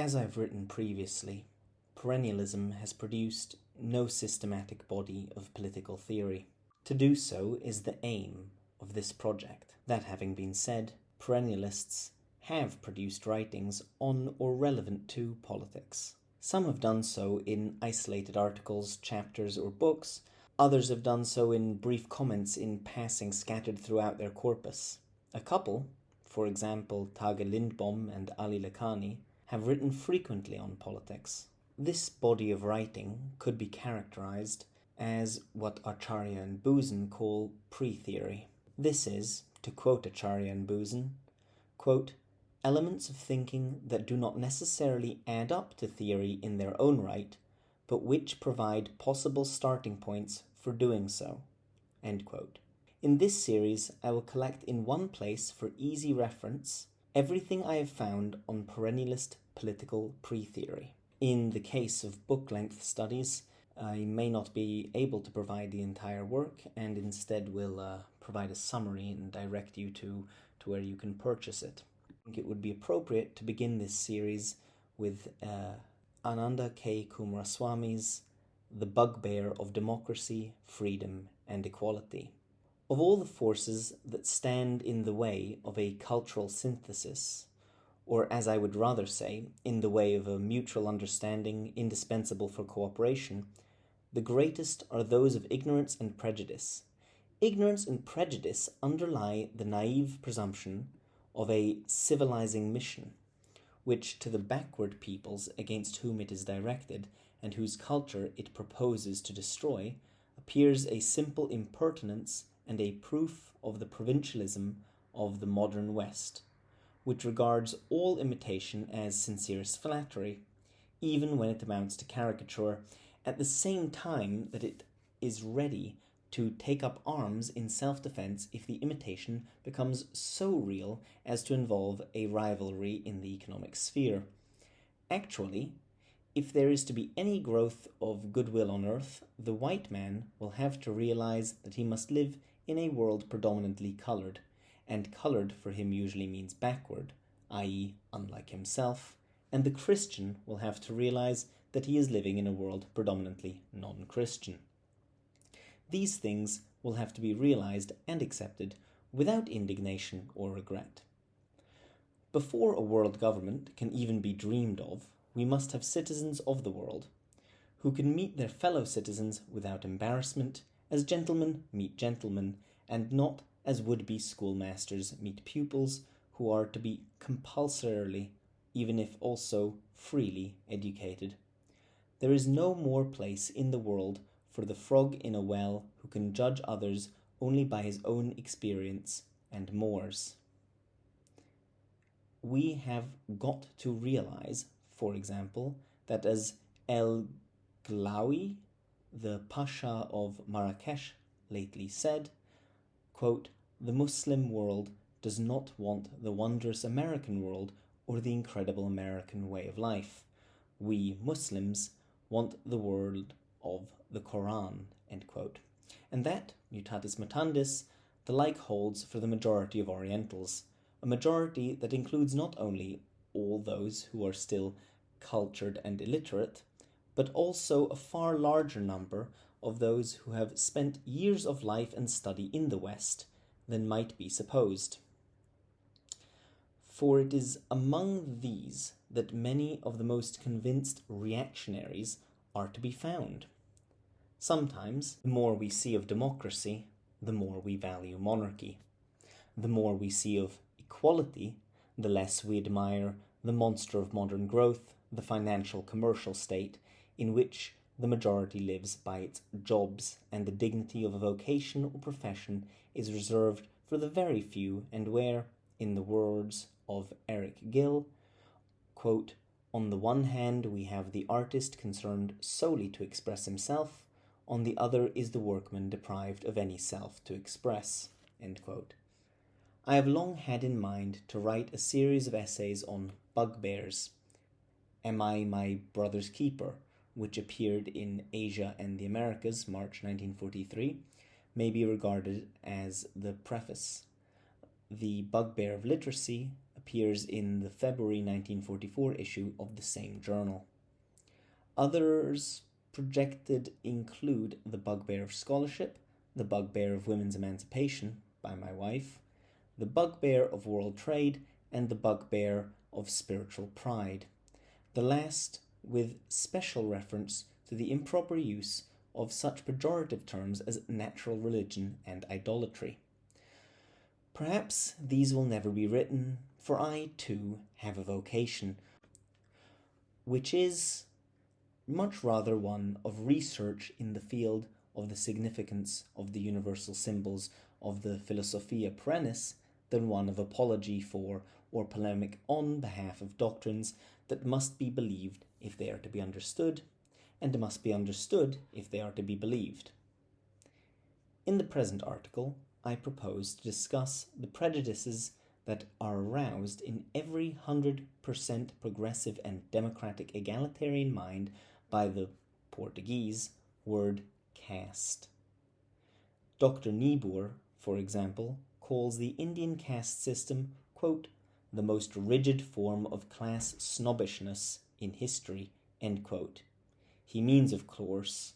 As I've written previously, perennialism has produced no systematic body of political theory. To do so is the aim of this project. That having been said, perennialists have produced writings on or relevant to politics. Some have done so in isolated articles, chapters, or books. Others have done so in brief comments in passing scattered throughout their corpus. A couple, for example Tage Lindbom and Ali Lakhani, have written frequently on politics. This body of writing could be characterized as what Acharya and Buzan call pre-theory. This is, to quote Acharya and Buzan, quote, elements of thinking that do not necessarily add up to theory in their own right, but which provide possible starting points for doing so. End quote. In this series, I will collect in one place for easy reference everything I have found on perennialist political pre-theory. In the case of book-length studies, I may not be able to provide the entire work and instead will provide a summary and direct you to where you can purchase it. I think it would be appropriate to begin this series with Ananda K. Coomaraswamy's The Bugbear of Democracy, Freedom and Equality. Of all the forces that stand in the way of a cultural synthesis, or as I would rather say, in the way of a mutual understanding indispensable for cooperation, the greatest are those of ignorance and prejudice. Ignorance and prejudice underlie the naive presumption of a civilizing mission, which to the backward peoples against whom it is directed and whose culture it proposes to destroy, appears a simple impertinence and a proof of the provincialism of the modern West, which regards all imitation as sincerest flattery, even when it amounts to caricature, at the same time that it is ready to take up arms in self-defense if the imitation becomes so real as to involve a rivalry in the economic sphere. Actually, if there is to be any growth of goodwill on earth, the white man will have to realize that he must live in a world predominantly colored, and colored for him usually means backward, i.e. unlike himself, and the Christian will have to realize that he is living in a world predominantly non-Christian. These things will have to be realized and accepted without indignation or regret. Before a world government can even be dreamed of, we must have citizens of the world, who can meet their fellow citizens without embarrassment, as gentlemen meet gentlemen, and not as would-be schoolmasters meet pupils who are to be compulsorily, even if also freely, educated. There is no more place in the world for the frog in a well who can judge others only by his own experience and mores. We have got to realize, for example, that as El Glaoui, the Pasha of Marrakesh, lately said, quote, the Muslim world does not want the wondrous American world or the incredible American way of life. We Muslims want the world of the Quran, end quote. And that, mutatis mutandis, the like holds for the majority of Orientals, a majority that includes not only all those who are still cultured and illiterate, but also a far larger number of those who have spent years of life and study in the West than might be supposed. For it is among these that many of the most convinced reactionaries are to be found. Sometimes, the more we see of democracy, the more we value monarchy. The more we see of equality, the less we admire the monster of modern growth, the financial commercial state, in which the majority lives by its jobs, and the dignity of a vocation or profession is reserved for the very few, and where, in the words of Eric Gill, quote, on the one hand we have the artist concerned solely to express himself, on the other is the workman deprived of any self to express, end quote. I have long had in mind to write a series of essays on bugbears. Am I my brother's keeper, which appeared in Asia and the Americas, March 1943, may be regarded as the preface. The Bugbear of Literacy appears in the February 1944 issue of the same journal. Others projected include The Bugbear of Scholarship, The Bugbear of Women's Emancipation by my wife, The Bugbear of World Trade, and The Bugbear of Spiritual Pride, the last with special reference to the improper use of such pejorative terms as natural religion and idolatry. Perhaps these will never be written, for I, too, have a vocation, which is much rather one of research in the field of the significance of the universal symbols of the Philosophia Perennis than one of apology for or polemic on behalf of doctrines that must be believed if they are to be understood, and must be understood if they are to be believed. In the present article, I propose to discuss the prejudices that are aroused in every 100% progressive and democratic egalitarian mind by the Portuguese word caste. Dr. Niebuhr, for example, calls the Indian caste system, quote, the most rigid form of class snobbishness in history, end quote. He means, of course,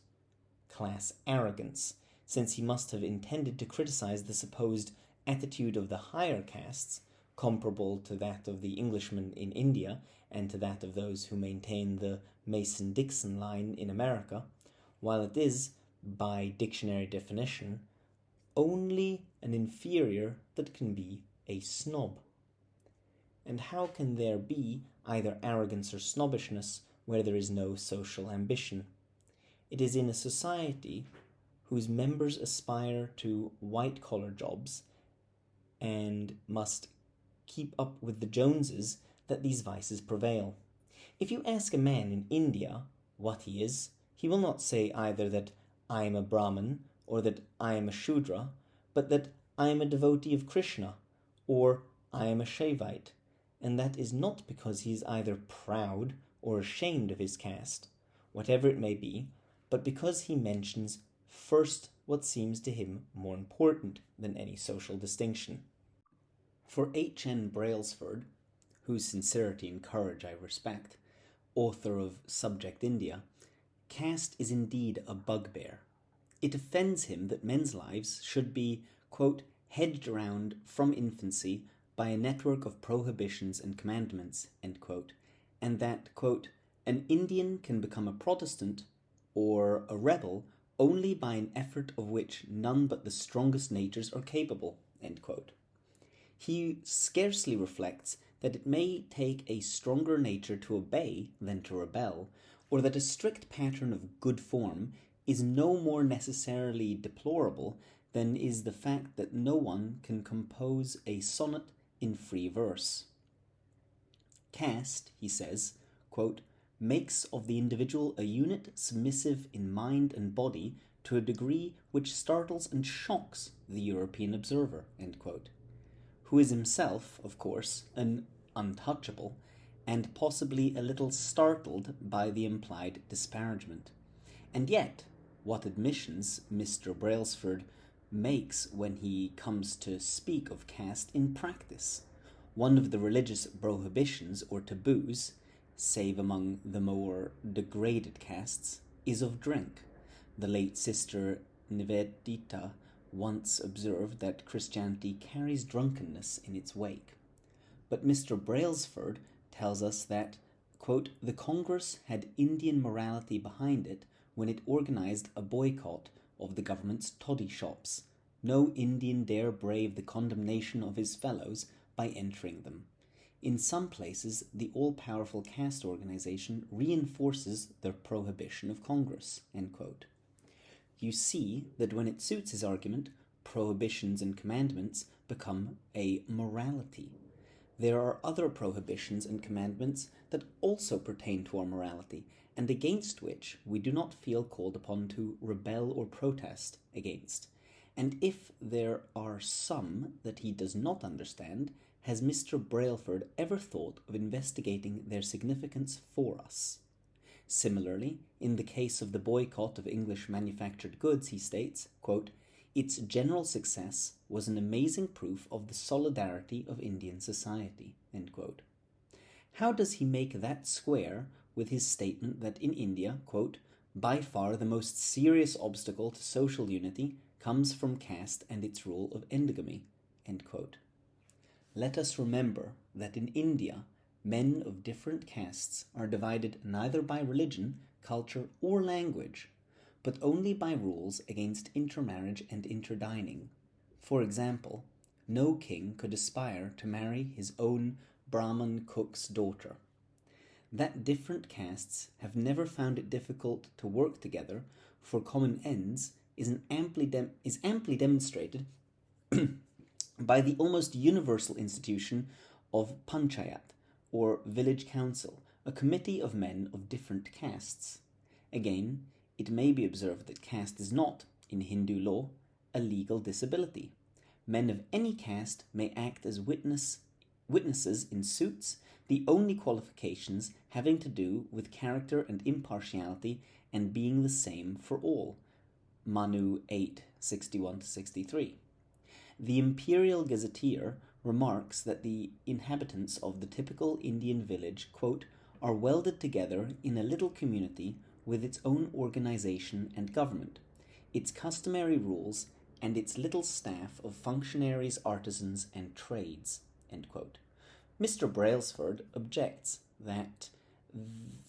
class arrogance, since he must have intended to criticize the supposed attitude of the higher castes, comparable to that of the Englishmen in India and to that of those who maintain the Mason-Dixon line in America, while it is, by dictionary definition, only an inferior that can be a snob. And how can there be either arrogance or snobbishness where there is no social ambition? It is in a society whose members aspire to white-collar jobs and must keep up with the Joneses that these vices prevail. If you ask a man in India what he is, he will not say either that I am a Brahmin or that I am a Shudra, but that I am a devotee of Krishna or I am a Shaivite, and that is not because he is either proud or ashamed of his caste, whatever it may be, but because he mentions first what seems to him more important than any social distinction. For H.N. Brailsford, whose sincerity and courage I respect, author of Subject India, caste is indeed a bugbear. It offends him that men's lives should be, quote, hedged around from infancy by a network of prohibitions and commandments, end quote, and that, quote, an Indian can become a Protestant or a rebel only by an effort of which none but the strongest natures are capable, end quote. He scarcely reflects that it may take a stronger nature to obey than to rebel, or that a strict pattern of good form is no more necessarily deplorable than is the fact that no one can compose a sonnet in free verse. Caste, he says, quote, makes of the individual a unit submissive in mind and body to a degree which startles and shocks the European observer, end quote, who is himself, of course, an untouchable, and possibly a little startled by the implied disparagement. And yet, what admissions Mr. Brailsford makes when he comes to speak of caste in practice. One of the religious prohibitions or taboos, save among the more degraded castes, is of drink. The late Sister Nivedita once observed that Christianity carries drunkenness in its wake. But Mr. Brailsford tells us that, quote, the Congress had Indian morality behind it when it organized a boycott of the government's toddy shops. No Indian dare brave the condemnation of his fellows by entering them. In some places, the all-powerful caste organization reinforces the prohibition of Congress, end quote. You see that when it suits his argument, prohibitions and commandments become a morality. There are other prohibitions and commandments that also pertain to our morality, and against which we do not feel called upon to rebel or protest against. And if there are some that he does not understand, has Mr. Brailsford ever thought of investigating their significance for us? Similarly, in the case of the boycott of English manufactured goods, he states, quote, Its general success was an amazing proof of the solidarity of Indian society." End quote. How does he make that square with his statement that in India, quote, "by far the most serious obstacle to social unity comes from caste and its rule of endogamy"? End quote. Let us remember that in India, men of different castes are divided neither by religion, culture, or language, but only by rules against intermarriage and interdining. For example, no king could aspire to marry his own Brahman cook's daughter. That different castes have never found it difficult to work together for common ends is amply demonstrated by the almost universal institution of panchayat, or village council, a committee of men of different castes. Again, it may be observed that caste is not, in Hindu law, a legal disability. Men of any caste may act as witnesses in suits, the only qualifications having to do with character and impartiality and being the same for all. Manu 8:61-63. The imperial gazetteer remarks that the inhabitants of the typical Indian village, quote, "are welded together in a little community with its own organization and government, its customary rules, and its little staff of functionaries, artisans, and trades." End quote. Mr. Brailsford objects that,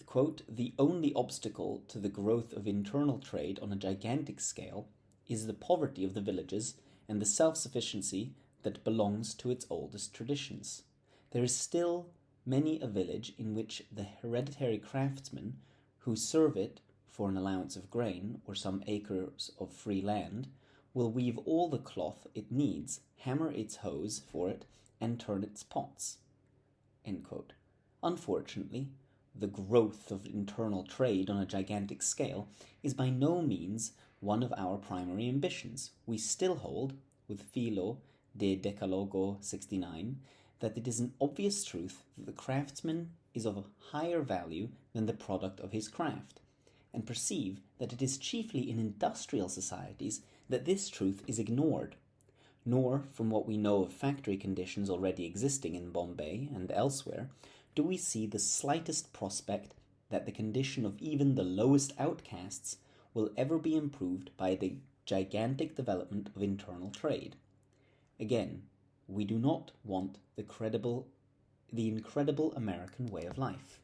quote, "the only obstacle to the growth of internal trade on a gigantic scale is the poverty of the villages and the self-sufficiency that belongs to its oldest traditions. There is still many a village in which the hereditary craftsmen who serve it for an allowance of grain or some acres of free land will weave all the cloth it needs, hammer its hoes for it, and turn its pots." End quote. Unfortunately, the growth of internal trade on a gigantic scale is by no means one of our primary ambitions. We still hold, with Philo de Decalogo 69, that it is an obvious truth that the craftsman is of higher value than the product of his craft, and perceive that it is chiefly in industrial societies that this truth is ignored. Nor, from what we know of factory conditions already existing in Bombay and elsewhere, do we see the slightest prospect that the condition of even the lowest outcasts will ever be improved by the gigantic development of internal trade. Again, we do not want the incredible American way of life.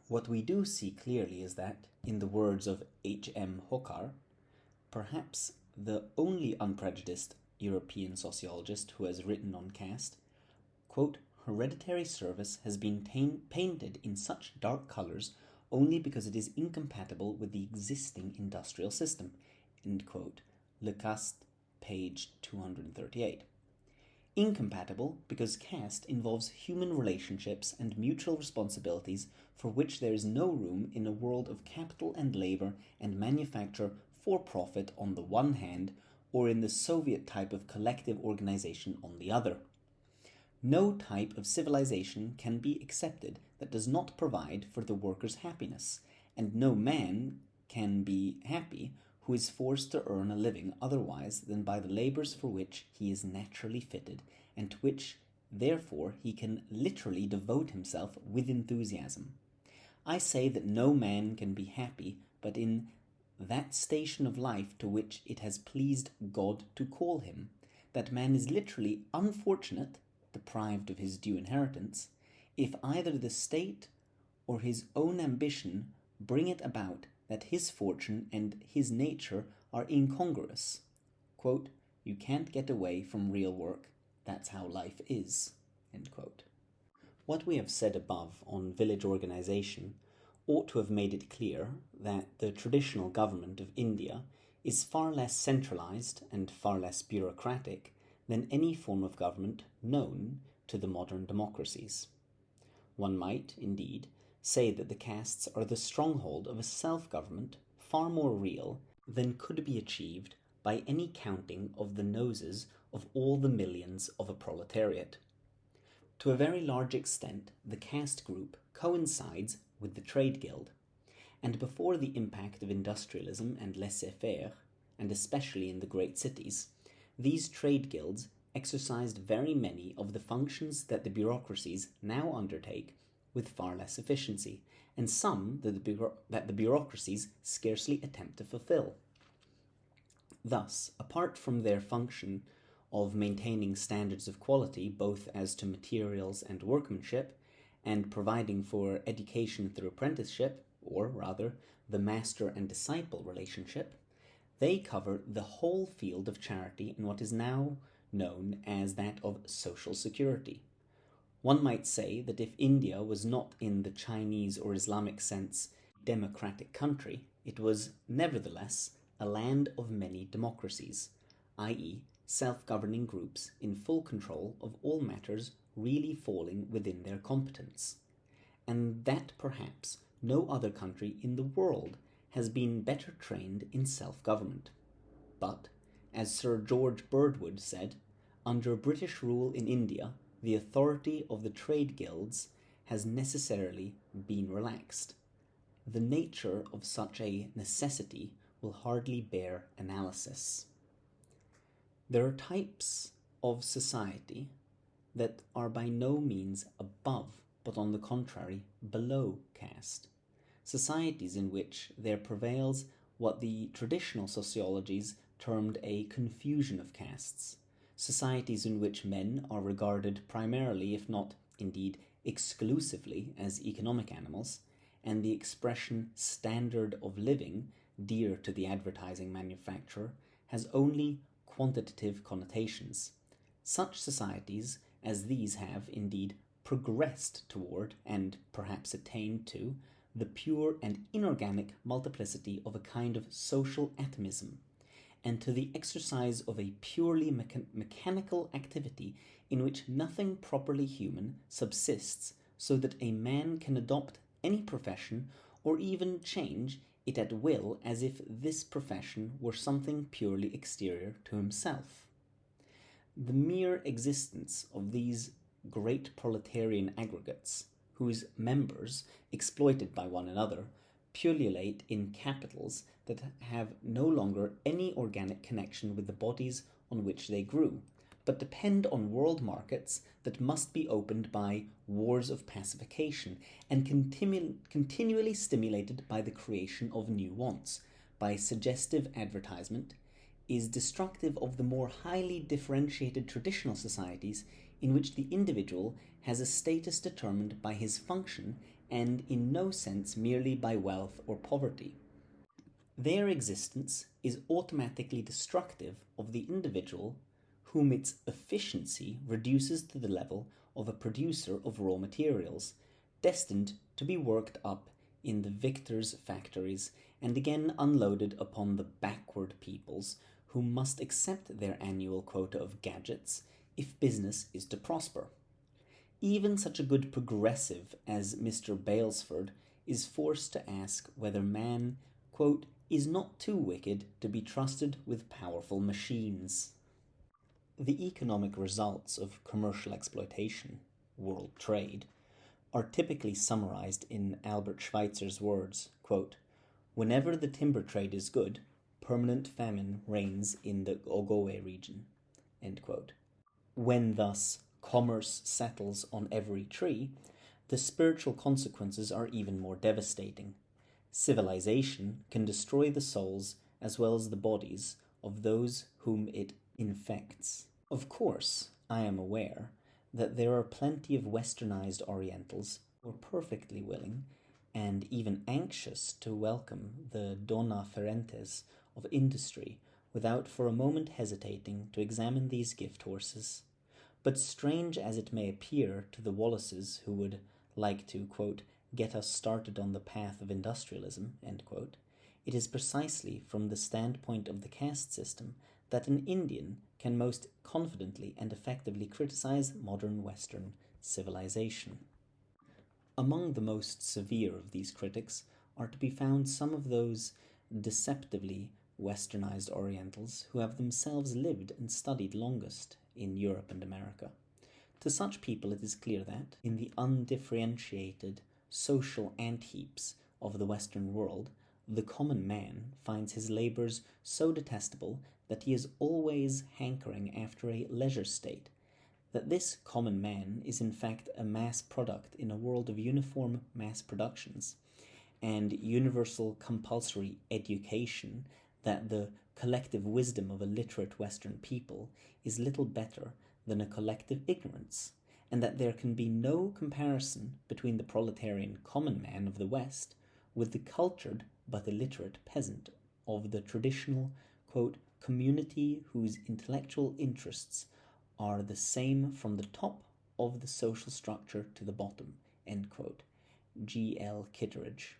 What we do see clearly is that, in the words of H.M. Hokar, perhaps the only unprejudiced European sociologist who has written on caste, quote, "hereditary service has been painted in such dark colors only because it is incompatible with the existing industrial system." End quote. Le Caste, page 238. Incompatible because caste involves human relationships and mutual responsibilities for which there is no room in a world of capital and labor and manufacture for profit on the one hand, or in the Soviet type of collective organization on the other. No type of civilization can be accepted that does not provide for the worker's happiness, and no man can be happy who is forced to earn a living otherwise than by the labors for which he is naturally fitted, and to which, therefore, he can literally devote himself with enthusiasm. I say that no man can be happy but in that station of life to which it has pleased God to call him. That man is literally unfortunate, deprived of his due inheritance, if either the state or his own ambition bring it about that his fortune and his nature are incongruous. Quote, "You can't get away from real work. That's how life is." End quote. What we have said above on village organization ought to have made it clear that the traditional government of India is far less centralized and far less bureaucratic than any form of government known to the modern democracies. One might, indeed, say that the castes are the stronghold of a self-government far more real than could be achieved by any counting of the noses of all the millions of a proletariat. To a very large extent, the caste group coincides with the trade guild, and before the impact of industrialism and laissez-faire, and especially in the great cities, these trade guilds exercised very many of the functions that the bureaucracies now undertake with far less efficiency, and some that the bureaucracies scarcely attempt to fulfill. Thus, apart from their function of maintaining standards of quality both as to materials and workmanship, and providing for education through apprenticeship, or rather, the master and disciple relationship, they cover the whole field of charity in what is now known as that of social security. One might say that if India was not in the Chinese or Islamic sense a democratic country, it was nevertheless a land of many democracies, i.e., self-governing groups in full control of all matters really falling within their competence, and that perhaps no other country in the world has been better trained in self-government. But, as Sir George Birdwood said, under British rule in India, the authority of the trade guilds has necessarily been relaxed. The nature of such a necessity will hardly bear analysis. There are types of society that are by no means above, but on the contrary, below caste. Societies in which there prevails what the traditional sociologies termed a confusion of castes. Societies in which men are regarded primarily, if not indeed exclusively, as economic animals, and the expression standard of living, dear to the advertising manufacturer, has only quantitative connotations. Such societies as these have indeed progressed toward, and perhaps attained to, the pure and inorganic multiplicity of a kind of social atomism, and to the exercise of a purely mechanical activity in which nothing properly human subsists, so that a man can adopt any profession or even change it at will as if this profession were something purely exterior to himself. The mere existence of these great proletarian aggregates, whose members, exploited by one another, pullulate in capitals that have no longer any organic connection with the bodies on which they grew, but depend on world markets that must be opened by wars of pacification and continually stimulated by the creation of new wants, by suggestive advertisement, is destructive of the more highly differentiated traditional societies in which the individual has a status determined by his function and in no sense merely by wealth or poverty. Their existence is automatically destructive of the individual whom its efficiency reduces to the level of a producer of raw materials, destined to be worked up in the victors' factories and again unloaded upon the backward peoples who must accept their annual quota of gadgets if business is to prosper. Even such a good progressive as Mr. Balesford is forced to ask whether man, quote, is not too wicked to be trusted with powerful machines. The economic results of commercial exploitation, world trade, are typically summarized in Albert Schweitzer's words, quote, "Whenever the timber trade is good, permanent famine reigns in the Ogowe region," end quote. When thus commerce settles on every tree, the spiritual consequences are even more devastating. Civilization can destroy the souls as well as the bodies of those whom it infects. Of course, I am aware that there are plenty of westernized Orientals who are perfectly willing and even anxious to welcome the dona ferentes of industry without for a moment hesitating to examine these gift horses. But strange as it may appear to the Wallaces who would like to, quote, get us started on the path of industrialism, end quote, it is precisely from the standpoint of the caste system that an Indian can most confidently and effectively criticize modern Western civilization. Among the most severe of these critics are to be found some of those deceptively westernized Orientals who have themselves lived and studied longest in Europe and America. To such people it is clear that, in the undifferentiated social ant-heaps of the Western world, the common man finds his labours so detestable that he is always hankering after a leisure state, that this common man is in fact a mass product in a world of uniform mass productions, and universal compulsory education, that the collective wisdom of a literate Western people is little better than a collective ignorance, and that there can be no comparison between the proletarian common man of the West with the cultured but illiterate peasant of the traditional, quote, community whose intellectual interests are the same from the top of the social structure to the bottom, end quote. G.L. Kitteridge.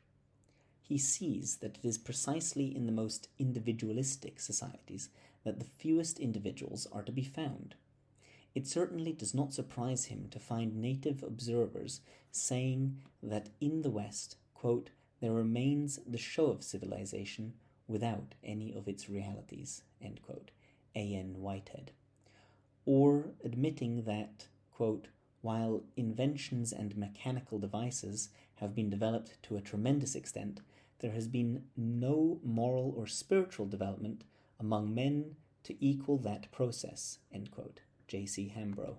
He sees that it is precisely in the most individualistic societies that the fewest individuals are to be found. It certainly does not surprise him to find native observers saying that in the West, quote, there remains the show of civilization without any of its realities, end quote. A.N. Whitehead. Or admitting that, quote, while inventions and mechanical devices have been developed to a tremendous extent, there has been no moral or spiritual development among men to equal that process, end quote. J.C. Hambro.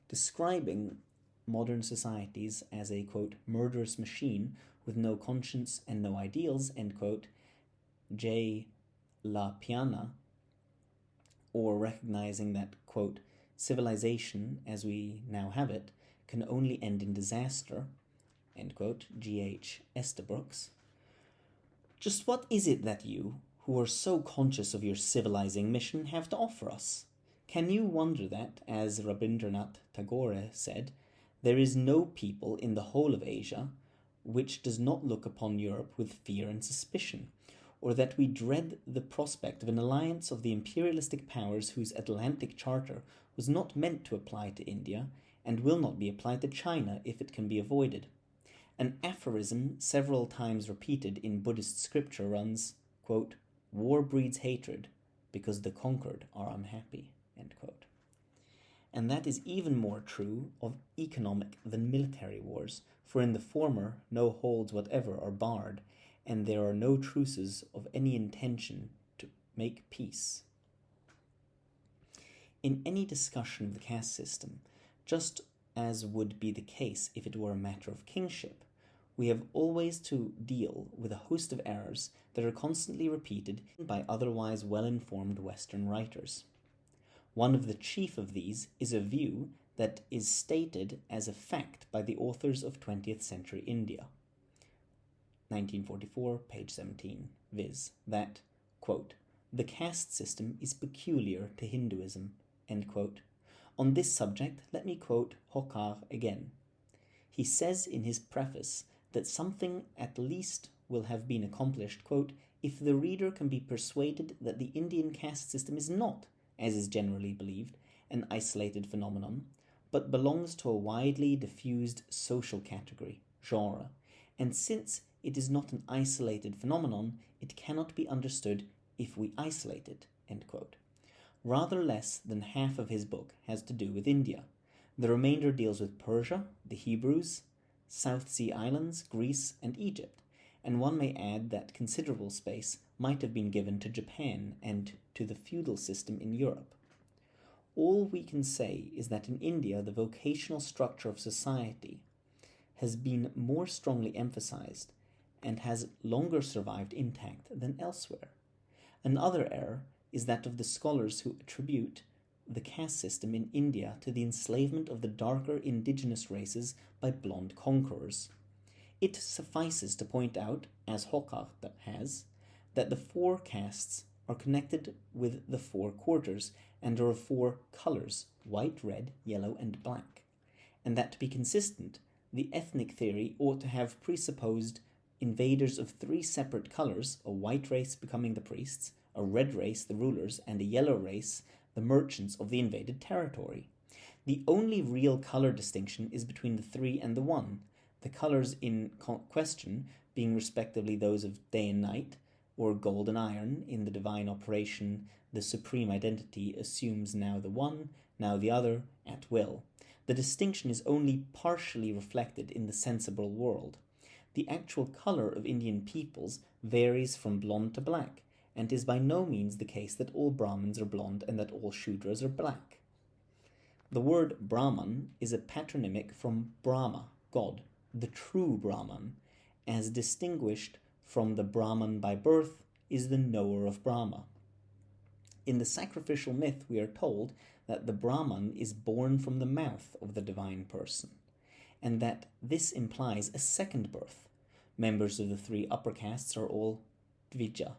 Describing modern societies as a, quote, murderous machine with no conscience and no ideals, end quote, J. La Piana, or recognizing that, quote, civilization as we now have it can only end in disaster, end quote, G.H. Estabrooks. Just what is it that you, who are so conscious of your civilizing mission, have to offer us? Can you wonder that, as Rabindranath Tagore said, there is no people in the whole of Asia which does not look upon Europe with fear and suspicion, or that we dread the prospect of an alliance of the imperialistic powers whose Atlantic Charter was not meant to apply to India, and will not be applied to China if it can be avoided? An aphorism several times repeated in Buddhist scripture runs, quote, war breeds hatred because the conquered are unhappy, end quote. And that is even more true of economic than military wars, for in the former no holds whatever are barred, and there are no truces of any intention to make peace. In any discussion of the caste system, just as would be the case if it were a matter of kingship, we have always to deal with a host of errors that are constantly repeated by otherwise well-informed Western writers. One of the chief of these is a view that is stated as a fact by the authors of 20th century India. 1944, page 17, viz. That, quote, the caste system is peculiar to Hinduism, end quote. On this subject, let me quote Hokar again. He says in his preface that something at least will have been accomplished, quote, if the reader can be persuaded that the Indian caste system is not, as is generally believed, an isolated phenomenon, but belongs to a widely diffused social category, genre, and since it is not an isolated phenomenon, it cannot be understood if we isolate it, end quote. Rather less than half of his book has to do with India. The remainder deals with Persia, the Hebrews, South Sea Islands, Greece, and Egypt, and one may add that considerable space might have been given to Japan and to the feudal system in Europe. All we can say is that in India the vocational structure of society has been more strongly emphasized and has longer survived intact than elsewhere. Another error is that of the scholars who attribute the caste system in India to the enslavement of the darker indigenous races by blonde conquerors. It suffices to point out, as Hokar has, that the four castes are connected with the four quarters and are of four colors, white, red, yellow, and black, and that to be consistent, the ethnic theory ought to have presupposed invaders of three separate colors, a white race becoming the priests, a red race the rulers, and a yellow race the merchants of the invaded territory. The only real color distinction is between the three and the one, the colors in question being respectively those of day and night, or gold and iron. In the divine operation, the supreme identity assumes now the one, now the other, at will. The distinction is only partially reflected in the sensible world. The actual color of Indian peoples varies from blonde to black, and is by no means the case that all Brahmins are blonde and that all Shudras are black. The word Brahman is a patronymic from Brahma, God, the true Brahman, as distinguished from the Brahman by birth is the knower of Brahma. In the sacrificial myth, we are told that the Brahman is born from the mouth of the divine person, and that this implies a second birth. Members of the three upper castes are all Dvija,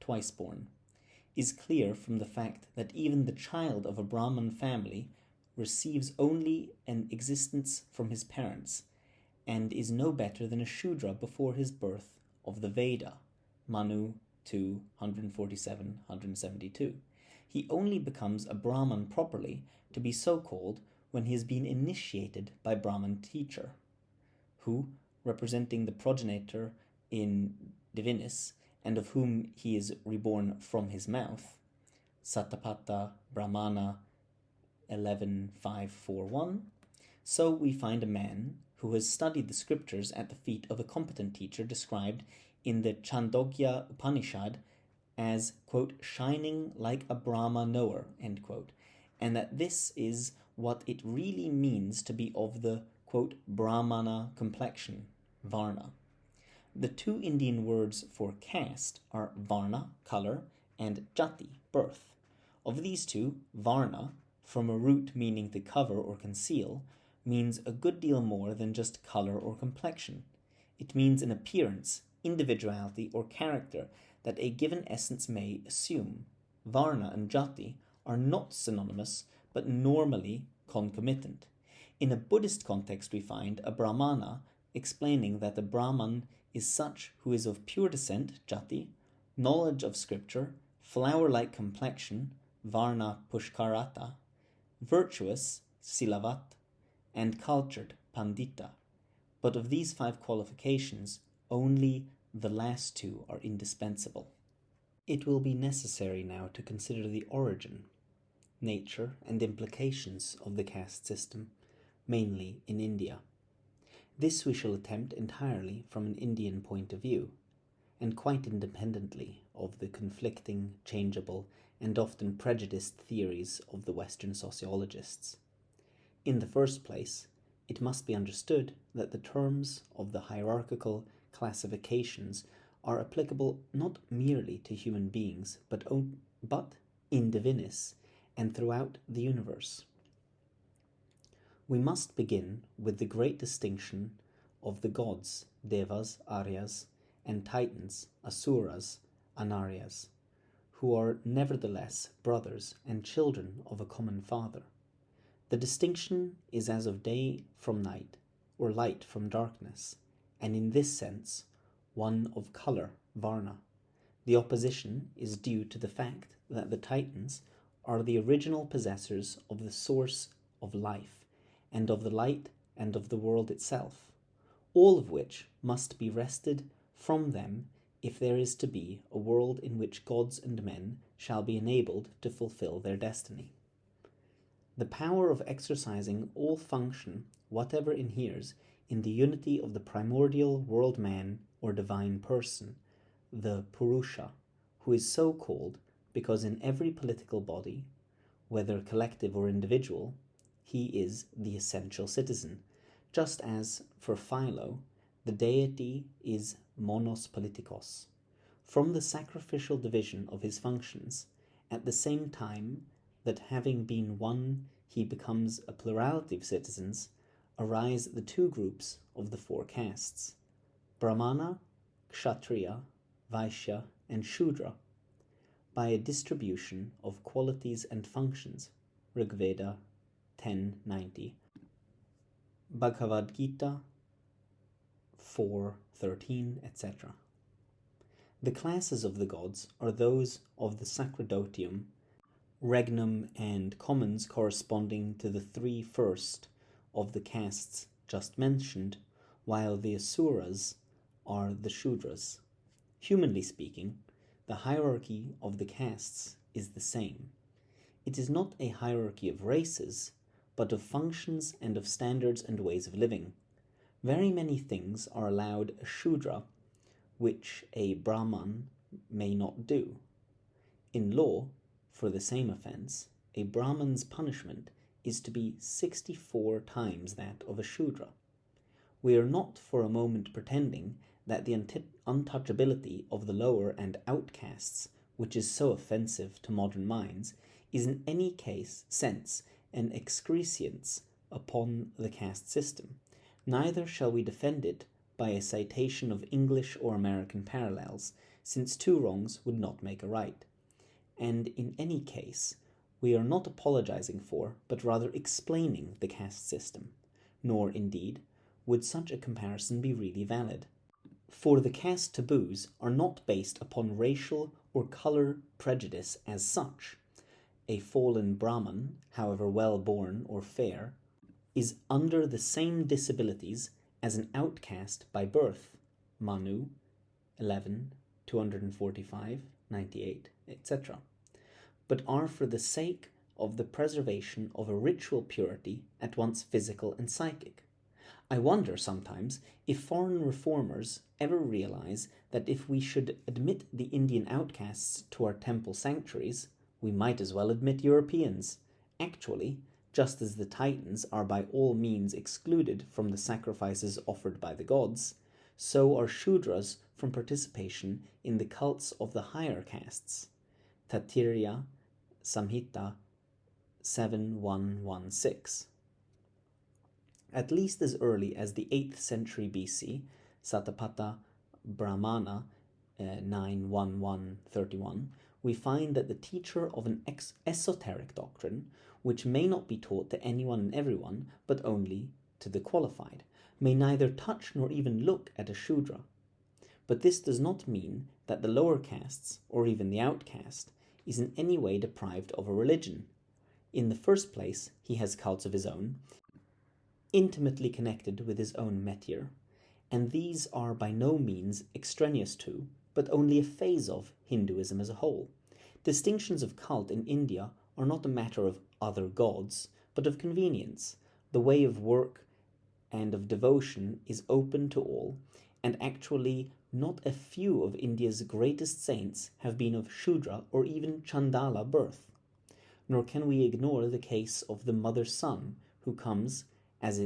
twice born, is clear from the fact that even the child of a Brahman family receives only an existence from his parents, and is no better than a Shudra before his birth of the Veda, Manu 2, 147, 172. He only becomes a Brahman properly to be so called when he has been initiated by Brahman teacher, who, representing the progenitor in Divinis, and of whom he is reborn from his mouth, Satapatha Brahmana 11.541, so we find a man who has studied the scriptures at the feet of a competent teacher described in the Chandogya Upanishad as, quote, shining like a Brahma knower, end quote, and that this is what it really means to be of the, quote, Brahmana complexion, Varna. The two Indian words for caste are Varna, color, and Jati, birth. Of these two, Varna, from a root meaning to cover or conceal, means a good deal more than just color or complexion. It means an appearance, individuality, or character that a given essence may assume. Varna and Jati are not synonymous, but normally concomitant. In a Buddhist context, we find a Brahmana explaining that the Brahman is such who is of pure descent, Jati, knowledge of scripture, flower-like complexion, Varna Pushkarata, virtuous, Silavat, and cultured, Pandita. But of these 5 qualifications, only the last 2 are indispensable. It will be necessary now to consider the origin, nature, and implications of the caste system, mainly in India. This we shall attempt entirely from an Indian point of view, and quite independently of the conflicting, changeable, and often prejudiced theories of the Western sociologists. In the first place, it must be understood that the terms of the hierarchical classifications are applicable not merely to human beings, but in divinis and throughout the universe. We must begin with the great distinction of the gods, devas, aryas, and titans, asuras, anaryas, who are nevertheless brothers and children of a common father. The distinction is as of day from night, or light from darkness, and in this sense, one of color, varna. The opposition is due to the fact that the Titans are the original possessors of the source of life, and of the light, and of the world itself, all of which must be wrested from them if there is to be a world in which gods and men shall be enabled to fulfill their destiny. The power of exercising all function, whatever inheres, in the unity of the primordial world man or divine person, the Purusha, who is so called because in every political body, whether collective or individual, he is the essential citizen, just as for Philo, the deity is monos politikos. From the sacrificial division of his functions, at the same time that having been one he becomes a plurality of citizens, arise the 2 groups of the 4 castes, Brahmana, Kshatriya, Vaishya, and Shudra, by a distribution of qualities and functions, Rigveda 10.90, Bhagavad Gita 4.13, etc. The classes of the gods are those of the sacerdotium, regnum, and commons corresponding to the 3 first of the castes just mentioned, while the asuras are the shudras. Humanly speaking, the hierarchy of the castes is the same. It is not a hierarchy of races, but of functions and of standards and ways of living. Very many things are allowed a Shudra which a Brahman may not do. In law, for the same offence, a Brahman's punishment is to be 64 times that of a Shudra. We are not for a moment pretending that the untouchability of the lower and outcasts, which is so offensive to modern minds, is in any sense an excrescence upon the caste system. Neither shall we defend it by a citation of English or American parallels, since two wrongs would not make a right. And in any case, we are not apologizing for, but rather explaining the caste system, nor, indeed, would such a comparison be really valid. For the caste taboos are not based upon racial or color prejudice as such. A fallen Brahman, however well born or fair, is under the same disabilities as an outcast by birth, Manu 11, 245, 98, etc., but are for the sake of the preservation of a ritual purity at once physical and psychic. I wonder sometimes if foreign reformers ever realize that if we should admit the Indian outcasts to our temple sanctuaries, we might as well admit Europeans. Actually, just as the Titans are by all means excluded from the sacrifices offered by the gods, so are Shudras from participation in the cults of the higher castes. Tatirya Samhita 7116. At least as early as the 8th century BC, Satapatha Brahmana 91131, we find that the teacher of an esoteric doctrine, which may not be taught to anyone and everyone, but only to the qualified, may neither touch nor even look at a Shudra. But this does not mean that the lower castes, or even the outcast, is in any way deprived of a religion. In the first place, he has cults of his own, intimately connected with his own métier, and these are by no means extraneous to, but only a phase of, Hinduism as a whole. Distinctions of cult in India are not a matter of other gods, but of convenience. The way of work and of devotion is open to all, and actually not a few of India's greatest saints have been of Shudra or even Chandala birth. Nor can we ignore the case of the mother's son, who comes, as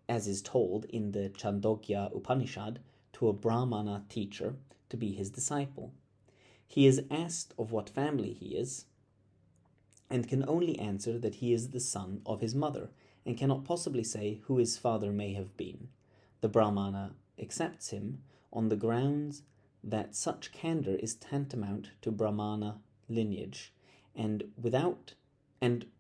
is told in the Chandogya Upanishad, to a Brahmana teacher to be his disciple. He is asked of what family he is, and can only answer that he is the son of his mother, and cannot possibly say who his father may have been. The Brahmana accepts him on the grounds that such candor is tantamount to Brahmana lineage, and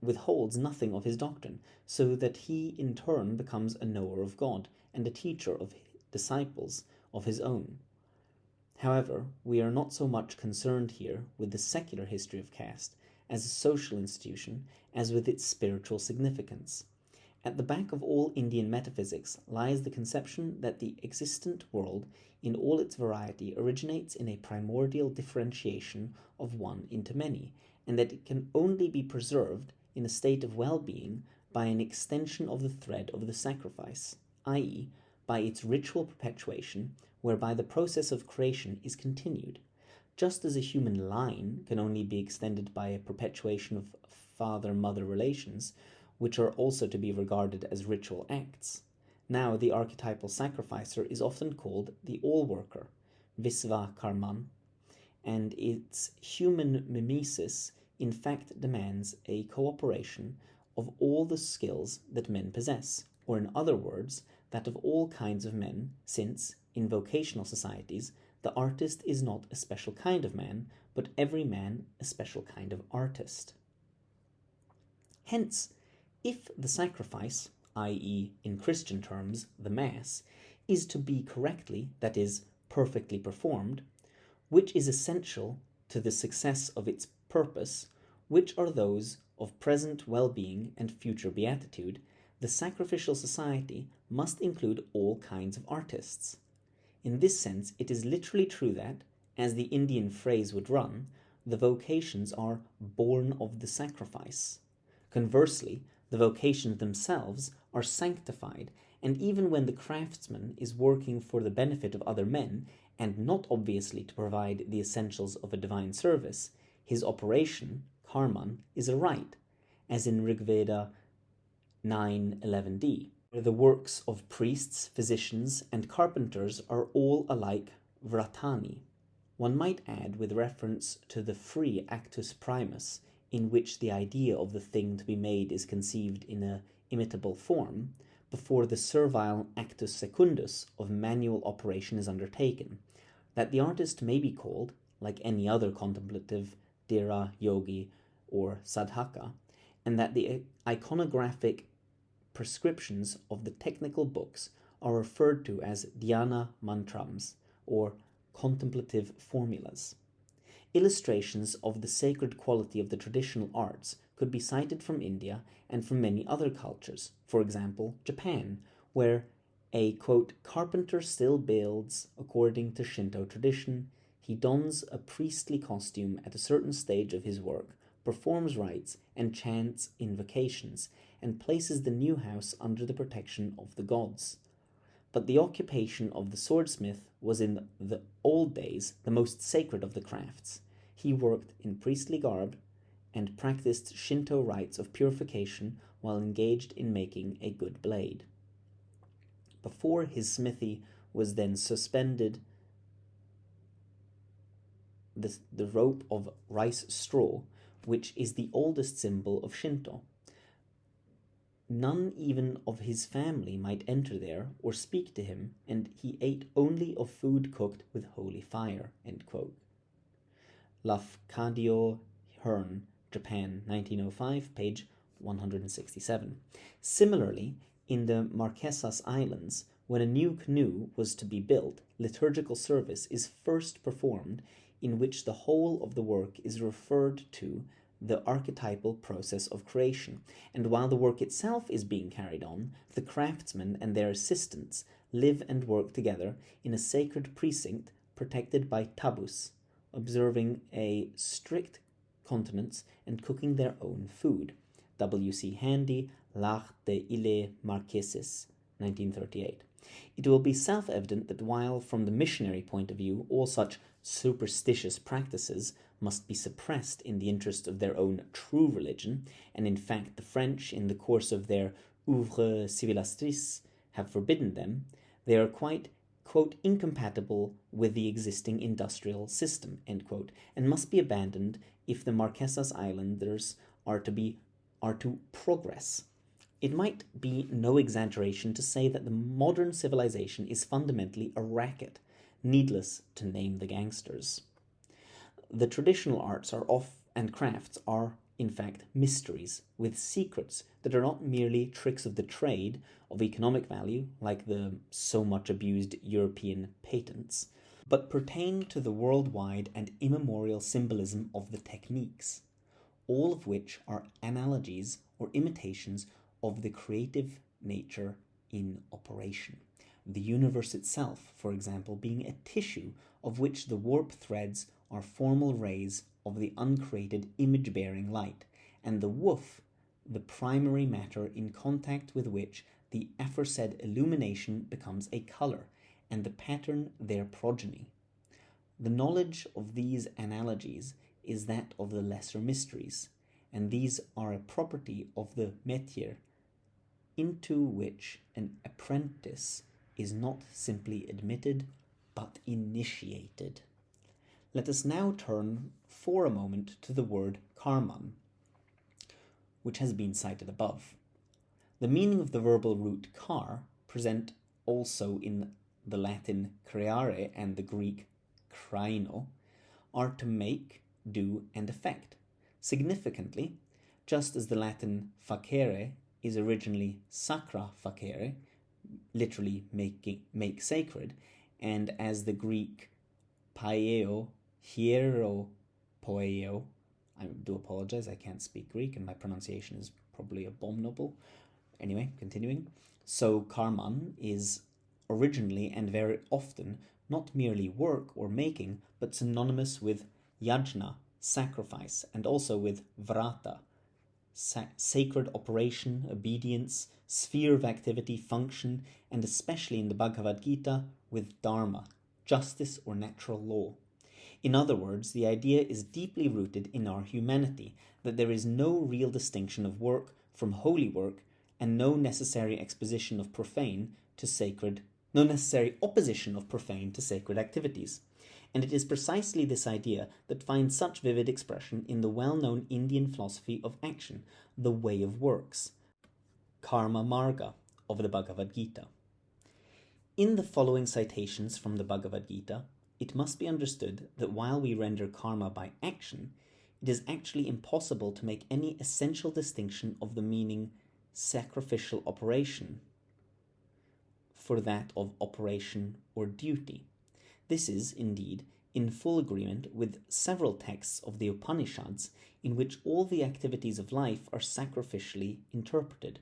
withholds nothing of his doctrine, so that he in turn becomes a knower of God and a teacher of disciples of his own. However, we are not so much concerned here with the secular history of caste as a social institution as with its spiritual significance. At the back of all Indian metaphysics lies the conception that the existent world in all its variety originates in a primordial differentiation of one into many, and that it can only be preserved in a state of well-being by an extension of the thread of the sacrifice, i.e., by its ritual perpetuation, whereby the process of creation is continued, just as a human line can only be extended by a perpetuation of father-mother relations, which are also to be regarded as ritual acts. Now the archetypal sacrificer is often called the all-worker, Visvakarman, and its human mimesis in fact demands a cooperation of all the skills that men possess, or in other words, that of all kinds of men, since, in vocational societies, the artist is not a special kind of man, but every man a special kind of artist. Hence, if the sacrifice, i.e., in Christian terms, the Mass, is to be correctly, that is, perfectly performed, which is essential to the success of its purpose, which are those of present well-being and future beatitude, the sacrificial society must include all kinds of artists. In this sense, it is literally true that, as the Indian phrase would run, the vocations are born of the sacrifice. Conversely, the vocations themselves are sanctified and even when the craftsman is working for the benefit of other men, and not obviously to provide the essentials of a divine service, his operation, karman, is a rite, as in Rigveda 9:11d, where the works of priests, physicians, and carpenters are all alike vratani. One might add, with reference to the free actus primus, in which the idea of the thing to be made is conceived in a imitable form, before the servile actus secundus of manual operation is undertaken, that the artist may be called, like any other contemplative dhira, yogi, or sadhaka, and that the iconographic prescriptions of the technical books are referred to as dhyana mantrams, or contemplative formulas. Illustrations of the sacred quality of the traditional arts could be cited from India and from many other cultures, for example, Japan, where a, quote, carpenter still builds according to Shinto tradition. He dons a priestly costume at a certain stage of his work, performs rites, and chants invocations, and places the new house under the protection of the gods. But the occupation of the swordsmith was in the old days the most sacred of the crafts. He worked in priestly garb and practiced Shinto rites of purification while engaged in making a good blade. Before his smithy was then suspended the rope of rice straw, which is the oldest symbol of Shinto. None even of his family might enter there or speak to him, and he ate only of food cooked with holy fire, end quote. Lafcadio Hearn, Japan, 1905, page 167. Similarly, in the Marquesas Islands, when a new canoe was to be built, liturgical service is first performed, in which the whole of the work is referred to the archetypal process of creation, and while the work itself is being carried on, the craftsmen and their assistants live and work together in a sacred precinct protected by tabus, observing a strict continence and cooking their own food. W.C. Handy, L'Art des Îles Marqueses, 1938. It will be self-evident that while, from the missionary point of view, all such superstitious practices must be suppressed in the interest of their own true religion, and in fact the French, in the course of their oeuvres civilisatrices, have forbidden them, they are quite, quote, incompatible with the existing industrial system, end quote, and must be abandoned if the Marquesas Islanders are to progress. It might be no exaggeration to say that the modern civilization is fundamentally a racket, needless to name the gangsters. The traditional arts and crafts are, in fact, mysteries with secrets that are not merely tricks of the trade of economic value, like the so much abused European patents, but pertain to the worldwide and immemorial symbolism of the techniques, all of which are analogies or imitations of the creative nature in operation. The universe itself, for example, being a tissue of which the warp threads are formal rays of the uncreated image-bearing light, and the woof, the primary matter in contact with which the aforesaid illumination becomes a color, and the pattern their progeny. The knowledge of these analogies is that of the lesser mysteries, and these are a property of the métier, into which an apprentice is not simply admitted, but initiated. Let us now turn for a moment to the word karman, which has been cited above. The meaning of the verbal root kar, present also in the Latin creare and the Greek kraino, are to make, do, and effect. Significantly, just as the Latin facere is originally sacra facere, literally make sacred, and as the Greek paio, hiero poeo, I do apologize, I can't speak Greek and my pronunciation is probably abominable. Anyway, continuing. So karman is originally and very often not merely work or making, but synonymous with yajna, sacrifice, and also with vrata, sacred operation, obedience, sphere of activity, function, and especially in the Bhagavad Gita with dharma, justice or natural law. In other words, the idea is deeply rooted in our humanity, that there is no real distinction of work from holy work, and no necessary opposition of profane to sacred activities. And it is precisely this idea that finds such vivid expression in the well-known Indian philosophy of action, the way of works, karma marga, of the Bhagavad Gita. In the following citations from the Bhagavad Gita, it must be understood that while we render karma by action, it is actually impossible to make any essential distinction of the meaning sacrificial operation for that of operation or duty. This is, indeed, in full agreement with several texts of the Upanishads in which all the activities of life are sacrificially interpreted.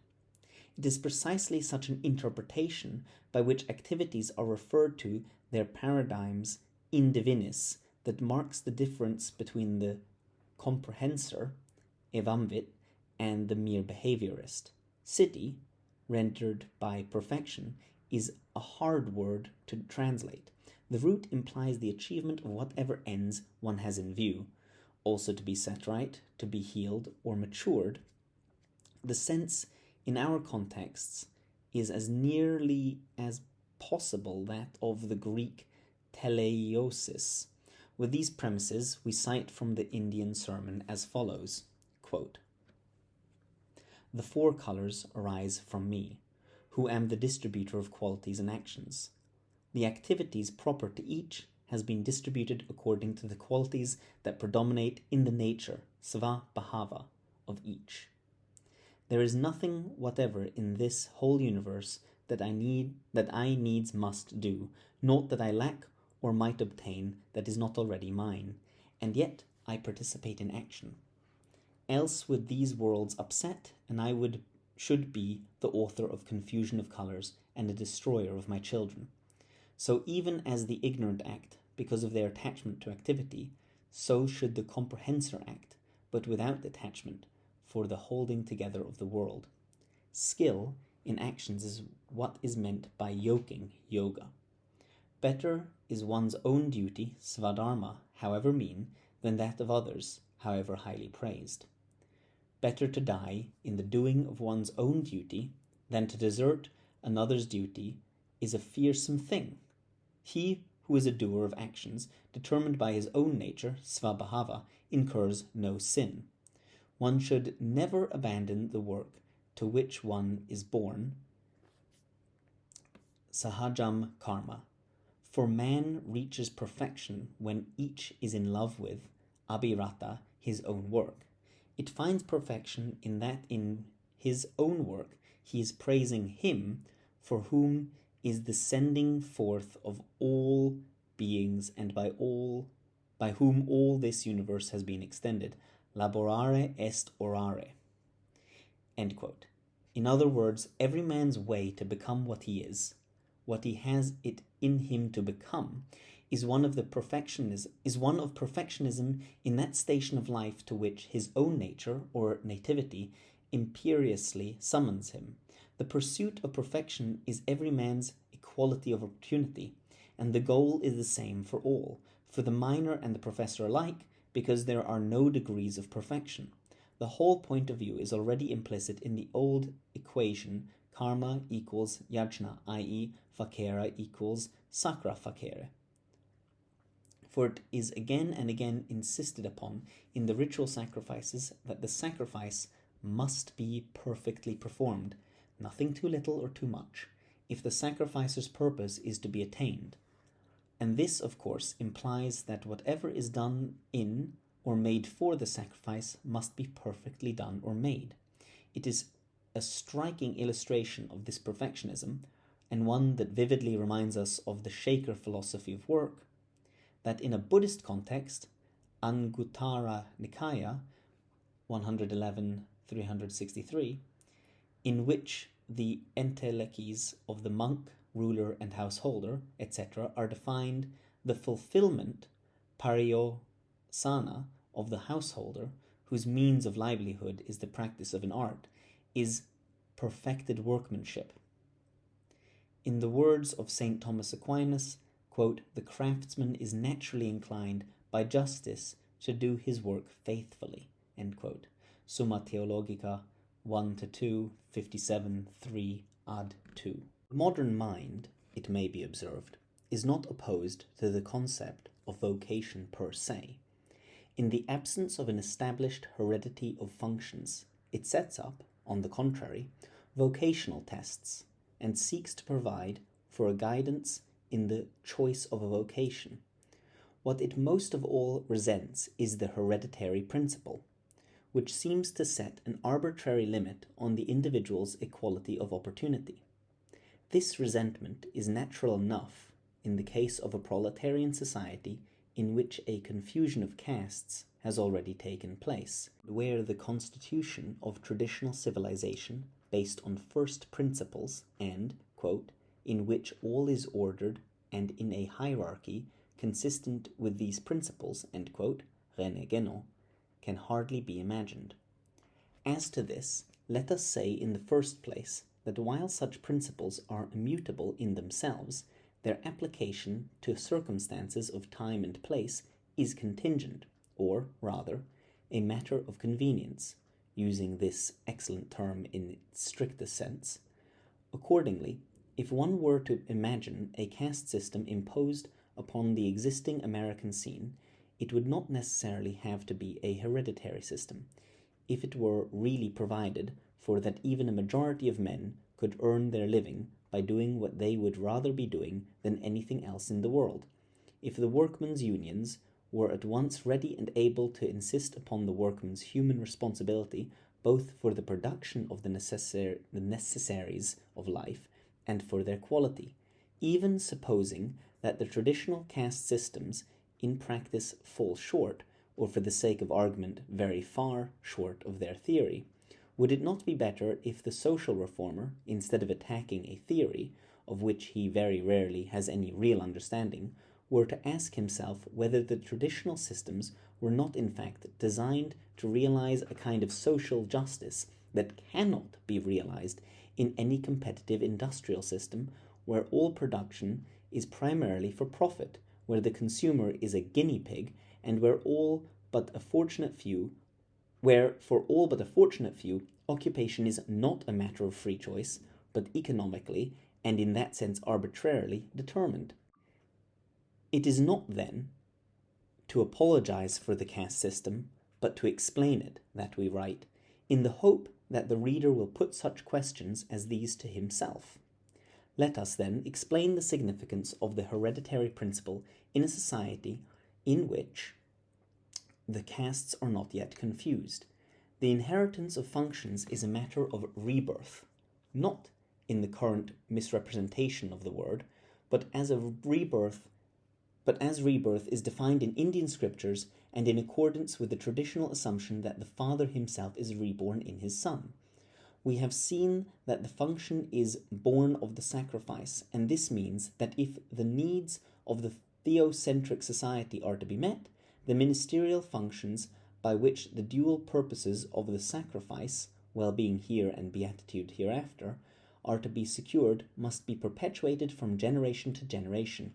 It is precisely such an interpretation by which activities are referred to their paradigms in divinis that marks the difference between the comprehensor, evamvit, and the mere behaviorist. Siddhi, rendered by perfection, is a hard word to translate. The root implies the achievement of whatever ends one has in view, also to be set right, to be healed, or matured. The sense in our contexts is as nearly as possible that of the Greek teleiosis. With these premises, we cite from the Indian sermon as follows, quote, "The four colours arise from me, who am the distributor of qualities and actions. The activities proper to each has been distributed according to the qualities that predominate in the nature, svabhava, of each. There is nothing whatever in this whole universe that I needs must do, naught that I lack or might obtain that is not already mine, and yet I participate in action. Else would these worlds upset, and I should be the author of confusion of colours and a destroyer of my children. So even as the ignorant act, because of their attachment to activity, so should the comprehensor act, but without attachment, for the holding together of the world. Skill in actions is what is meant by yoking, yoga. Better is one's own duty, svadharma, however mean, than that of others, however highly praised. Better to die in the doing of one's own duty than to desert another's duty is a fearsome thing. He who is a doer of actions determined by his own nature, svabhava, incurs no sin. One should never abandon the work to which one is born, sahajam karma, for man reaches perfection when each is in love with, abhirata, his own work. It finds perfection in that in his own work he is praising him for whom is the sending forth of all beings and by whom all this universe has been extended. Laborare est orare. End quote. In other words, every man's way to become what he is, what he has it in him to become, is one of perfectionism in that station of life to which his own nature or nativity imperiously summons him. The pursuit of perfection is every man's equality of opportunity, and the goal is the same for all, for the miner and the professor alike, because there are no degrees of perfection. The whole point of view is already implicit in the old equation karma equals yajna, i.e. fakera equals sakra fakere. For it is again and again insisted upon in the ritual sacrifices that the sacrifice must be perfectly performed, nothing too little or too much, if the sacrificer's purpose is to be attained. And this, of course, implies that whatever is done in or made for the sacrifice must be perfectly done or made. It is a striking illustration of this perfectionism, and one that vividly reminds us of the Shaker philosophy of work, that in a Buddhist context, Anguttara Nikaya 111-363, in which the entelechies of the monk, ruler, and householder, etc., are defined, the fulfillment, pariyosana, of the householder, whose means of livelihood is the practice of an art, is perfected workmanship. In the words of St. Thomas Aquinas, quote, "The craftsman is naturally inclined by justice to do his work faithfully," end quote. Summa Theologica 1-2, 57-3 ad 2. The modern mind, it may be observed, is not opposed to the concept of vocation per se. In the absence of an established heredity of functions, it sets up, on the contrary, vocational tests, and seeks to provide for a guidance in the choice of a vocation. What it most of all resents is the hereditary principle, which seems to set an arbitrary limit on the individual's equality of opportunity. This resentment is natural enough in the case of a proletarian society in which a confusion of castes has already taken place, where the constitution of traditional civilization, based on first principles and, quote, in which all is ordered and in a hierarchy consistent with these principles, end quote, rene geno, can hardly be imagined. As to this, let us say in the first place that while such principles are immutable in themselves, their application to circumstances of time and place is contingent, or, rather, a matter of convenience, using this excellent term in its strictest sense. Accordingly, if one were to imagine a caste system imposed upon the existing American scene, it would not necessarily have to be a hereditary system, if it were really provided for that even a majority of men could earn their living by doing what they would rather be doing than anything else in the world. If the workmen's unions were at once ready and able to insist upon the workman's human responsibility both for the production of the necessaries of life and for their quality, even supposing that the traditional caste systems in practice fall short, or for the sake of argument very far short of their theory, would it not be better if the social reformer, instead of attacking a theory, of which he very rarely has any real understanding, were to ask himself whether the traditional systems were not in fact designed to realize a kind of social justice that cannot be realized in any competitive industrial system where all production is primarily for profit, where the consumer is a guinea pig, and where for all but a fortunate few, occupation is not a matter of free choice, but economically, and in that sense arbitrarily, determined. It is not, then, to apologize for the caste system, but to explain it, that we write, in the hope that the reader will put such questions as these to himself. Let us, then, explain the significance of the hereditary principle in a society in which the castes are not yet confused. The inheritance of functions is a matter of rebirth, not in the current misrepresentation of the word, but as rebirth is defined in Indian scriptures and in accordance with the traditional assumption that the father himself is reborn in his son. We have seen that the function is born of the sacrifice, and this means that if the needs of the theocentric society are to be met, the ministerial functions by which the dual purposes of the sacrifice, well-being here and beatitude hereafter, are to be secured must be perpetuated from generation to generation.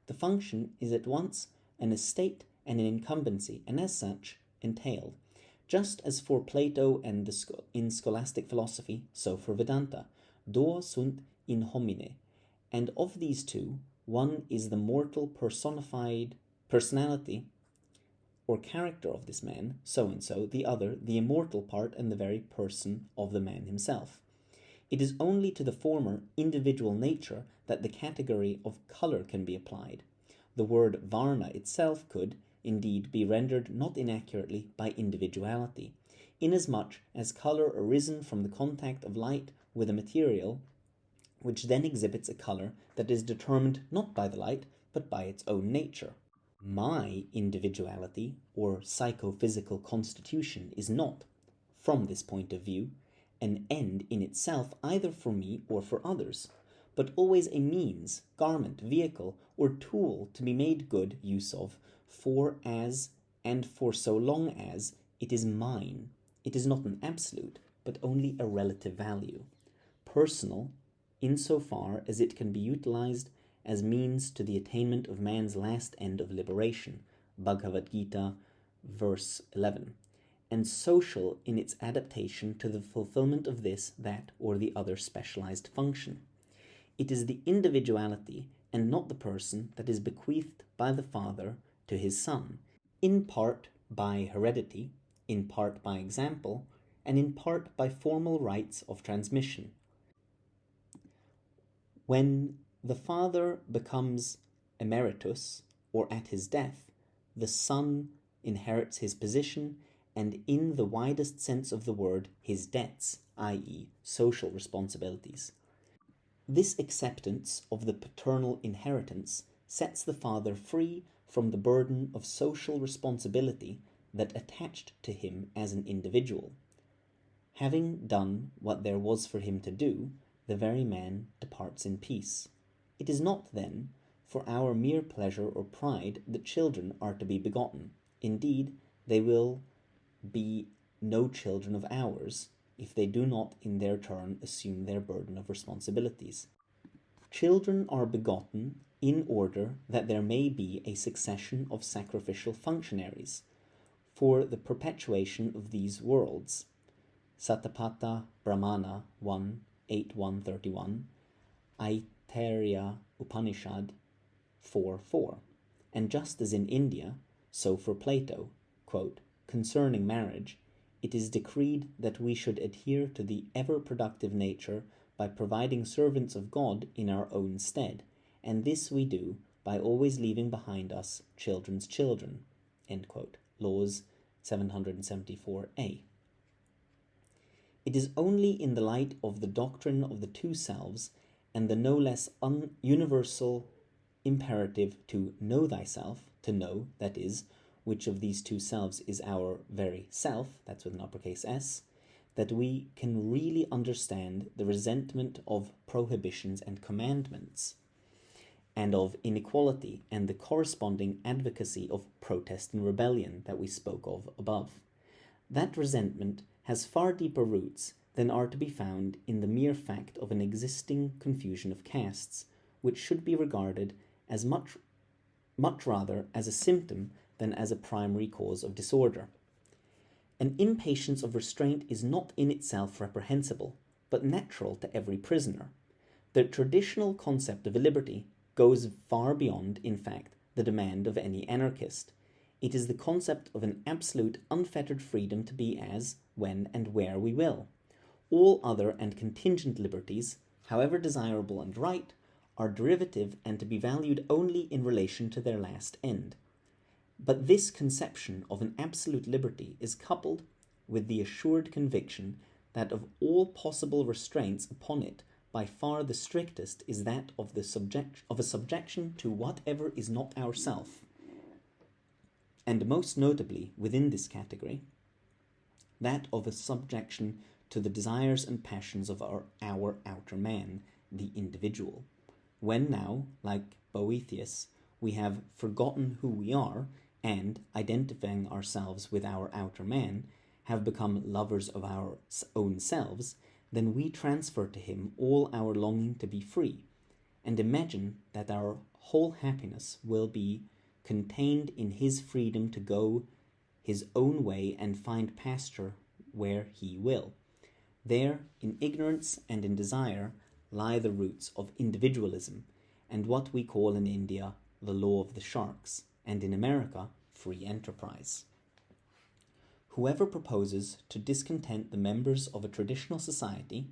The function is at once an estate and an incumbency, and as such entailed. Just as for Plato and in scholastic philosophy, so for Vedanta, duo sunt in homine, and of these two, one is the mortal personified personality or character of this man, so-and-so, the other, the immortal part and the very person of the man himself. It is only to the former individual nature that the category of color can be applied. The word varna itself could, indeed, be rendered not inaccurately by individuality, inasmuch as color arisen from the contact of light with a material, which then exhibits a color that is determined not by the light, but by its own nature. My individuality, or psychophysical constitution, is not, from this point of view, an end in itself either for me or for others, but always a means, garment, vehicle, or tool to be made good use of for as and for so long as It is mine. It is not an absolute, but only a relative value. Personal, insofar as it can be utilized as means to the attainment of man's last end of liberation, Bhagavad Gita, verse 11, and social in its adaptation to the fulfillment of this, that, or the other specialized function. It is the individuality and not the person that is bequeathed by the father to his son, in part by heredity, in part by example, and in part by formal rights of transmission. When the father becomes emeritus, or at his death, the son inherits his position and, in the widest sense of the word, his debts, i.e., social responsibilities. This acceptance of the paternal inheritance sets the father free from the burden of social responsibility that attached to him as an individual. Having done what there was for him to do, the very man departs in peace. It is not, then, for our mere pleasure or pride that children are to be begotten. Indeed, they will be no children of ours if they do not in their turn assume their burden of responsibilities. Children are begotten in order that there may be a succession of sacrificial functionaries for the perpetuation of these worlds. Satapatha Brahmana 1, 8.131, Aitareya Upanishad 4.4. And just as in India, so for Plato, quote, concerning marriage, it is decreed that we should adhere to the ever-productive nature by providing servants of God in our own stead, and this we do by always leaving behind us children's children, end quote. Laws 774a. It is only in the light of the doctrine of the two selves and the no less universal imperative to know thyself, to know, that is, which of these two selves is our very self, that's with an uppercase S, that we can really understand the resentment of prohibitions and commandments, and of inequality and the corresponding advocacy of protest and rebellion that we spoke of above. That resentment has far deeper roots than are to be found in the mere fact of an existing confusion of castes, which should be regarded as much rather as a symptom than as a primary cause of disorder. An impatience of restraint is not in itself reprehensible, but natural to every prisoner. The traditional concept of liberty goes far beyond, in fact, the demand of any anarchist. It is the concept of an absolute, unfettered freedom to be as, when, and where we will. All other and contingent liberties, however desirable and right, are derivative and to be valued only in relation to their last end. But this conception of an absolute liberty is coupled with the assured conviction that of all possible restraints upon it, by far the strictest is that of a subjection to whatever is not ourself, and most notably within this category, that of a subjection to the desires and passions of our outer man, the individual. When now, like Boethius, we have forgotten who we are, and, identifying ourselves with our outer man, have become lovers of our own selves, then we transfer to him all our longing to be free, and imagine that our whole happiness will be contained in his freedom to go his own way and find pasture where he will. There, in ignorance and in desire, lie the roots of individualism, and what we call in India the law of the sharks, and in America, free enterprise. Whoever proposes to discontent the members of a traditional society,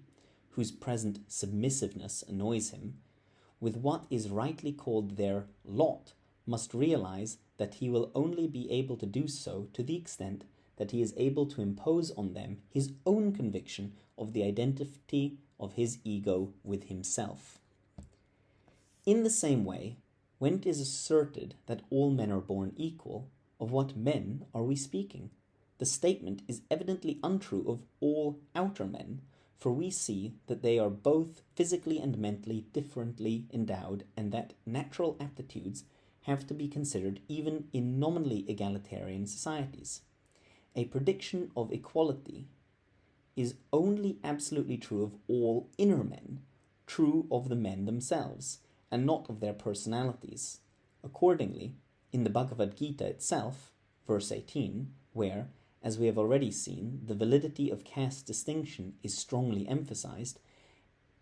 whose present submissiveness annoys him, with what is rightly called their lot, must realize that he will only be able to do so to the extent that he is able to impose on them his own conviction of the identity of his ego with himself. In the same way, when it is asserted that all men are born equal, of what men are we speaking? The statement is evidently untrue of all outer men, for we see that they are both physically and mentally differently endowed, and that natural aptitudes have to be considered even in nominally egalitarian societies. a prediction of equality is only absolutely true of all inner men, true of the men themselves, and not of their personalities. Accordingly, in the Bhagavad Gita itself, verse 18, where, as we have already seen, the validity of caste distinction is strongly emphasized,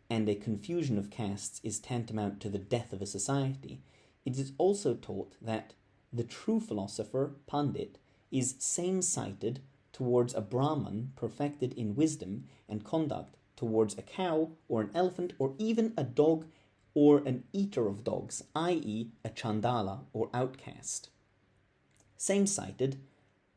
and a confusion of castes is tantamount to the death of a society, it is also taught that the true philosopher, Pandit, is same-sighted towards a Brahman perfected in wisdom and conduct towards a cow or an elephant or even a dog or an eater of dogs, i.e. a Chandala or outcast. Same-sighted,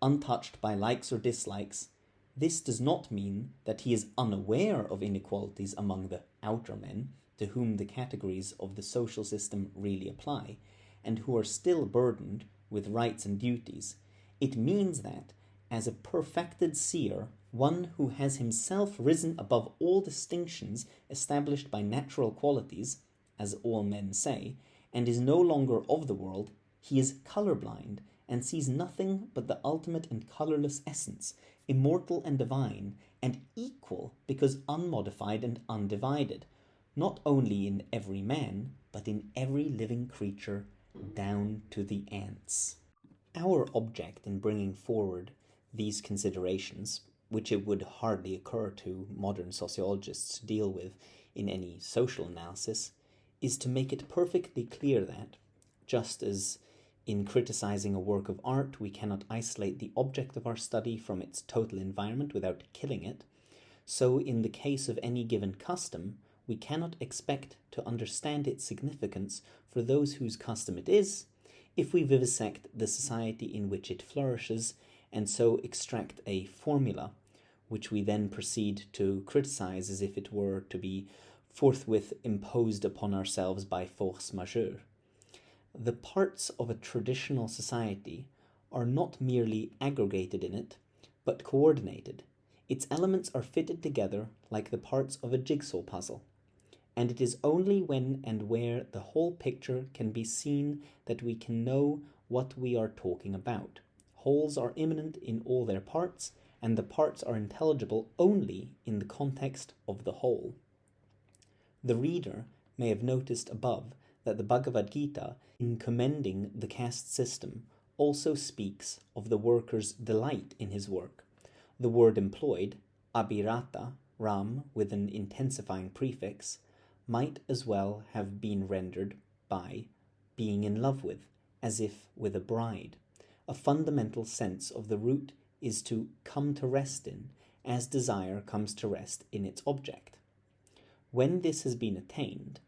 untouched by likes or dislikes, this does not mean that he is unaware of inequalities among the outer men, to whom the categories of the social system really apply, and who are still burdened with rights and duties. It means that, as a perfected seer, one who has himself risen above all distinctions established by natural qualities, as all men say, and is no longer of the world, he is colorblind and sees nothing but the ultimate and colorless essence, immortal and divine, and equal because unmodified and undivided, not only in every man, but in every living creature, down to the ants. Our object in bringing forward these considerations, which it would hardly occur to modern sociologists to deal with in any social analysis, is to make it perfectly clear that, just as in criticizing a work of art we cannot isolate the object of our study from its total environment without killing it, so in the case of any given custom, we cannot expect to understand its significance for those whose custom it is, if we vivisect the society in which it flourishes, and so extract a formula, which we then proceed to criticize as if it were to be forthwith imposed upon ourselves by force majeure. The parts of a traditional society are not merely aggregated in it, but coordinated. Its elements are fitted together like the parts of a jigsaw puzzle, and it is only when and where the whole picture can be seen that we can know what we are talking about. Wholes are immanent in all their parts, and the parts are intelligible only in the context of the whole. The reader may have noticed above that the Bhagavad Gita, in commending the caste system, also speaks of the worker's delight in his work. The word employed, abhirata, ram with an intensifying prefix, might as well have been rendered by being in love with, as if with a bride. A fundamental sense of the root is to come to rest in, as desire comes to rest in its object. When this has been attained,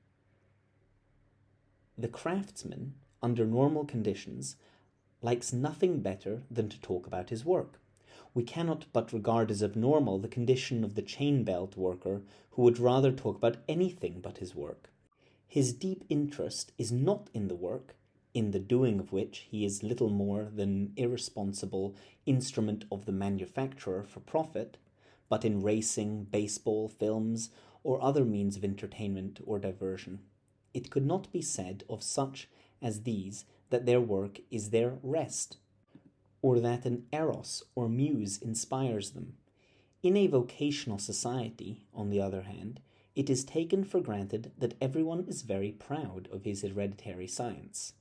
the craftsman, under normal conditions, likes nothing better than to talk about his work. We cannot but regard as abnormal the condition of the chain belt worker who would rather talk about anything but his work. His deep interest is not in the work, in the doing of which he is little more than an irresponsible instrument of the manufacturer for profit, but in racing, baseball, films, or other means of entertainment or diversion. It could not be said of such as these that their work is their rest, or that an eros or muse inspires them. In a vocational society, on the other hand, it is taken for granted that everyone is very proud of his hereditary science.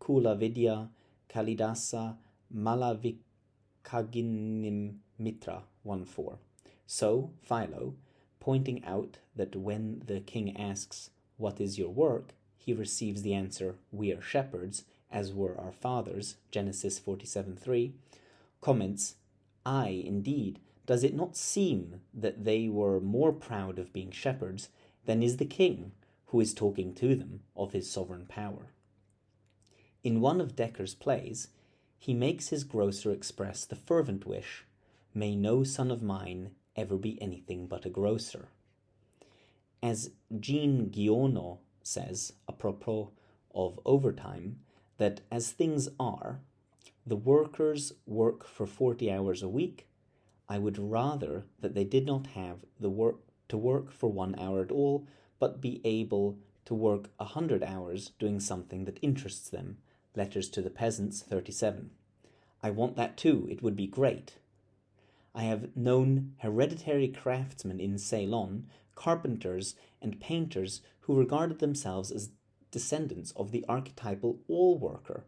Kula vidya kalidasa malavikaginim mitra 1:4. So, Philo, pointing out that when the king asks, "What is your work?" he receives the answer, "We are shepherds, as were our fathers," Genesis 47:3, comments, "Aye, indeed, does it not seem that they were more proud of being shepherds than is the king, who is talking to them of his sovereign power?" In one of Decker's plays, he makes his grocer express the fervent wish, "May no son of mine ever be anything but a grocer." As Jean Guionneau says, apropos of overtime, that as things are, the workers work for 40 hours a week. I would rather that they did not have the work to work for 1 hour at all, but be able to work 100 hours doing something that interests them. Letters to the Peasants 37. I want that too, it would be great. I have known hereditary craftsmen in Ceylon, carpenters and painters who regarded themselves as descendants of the archetypal all-worker,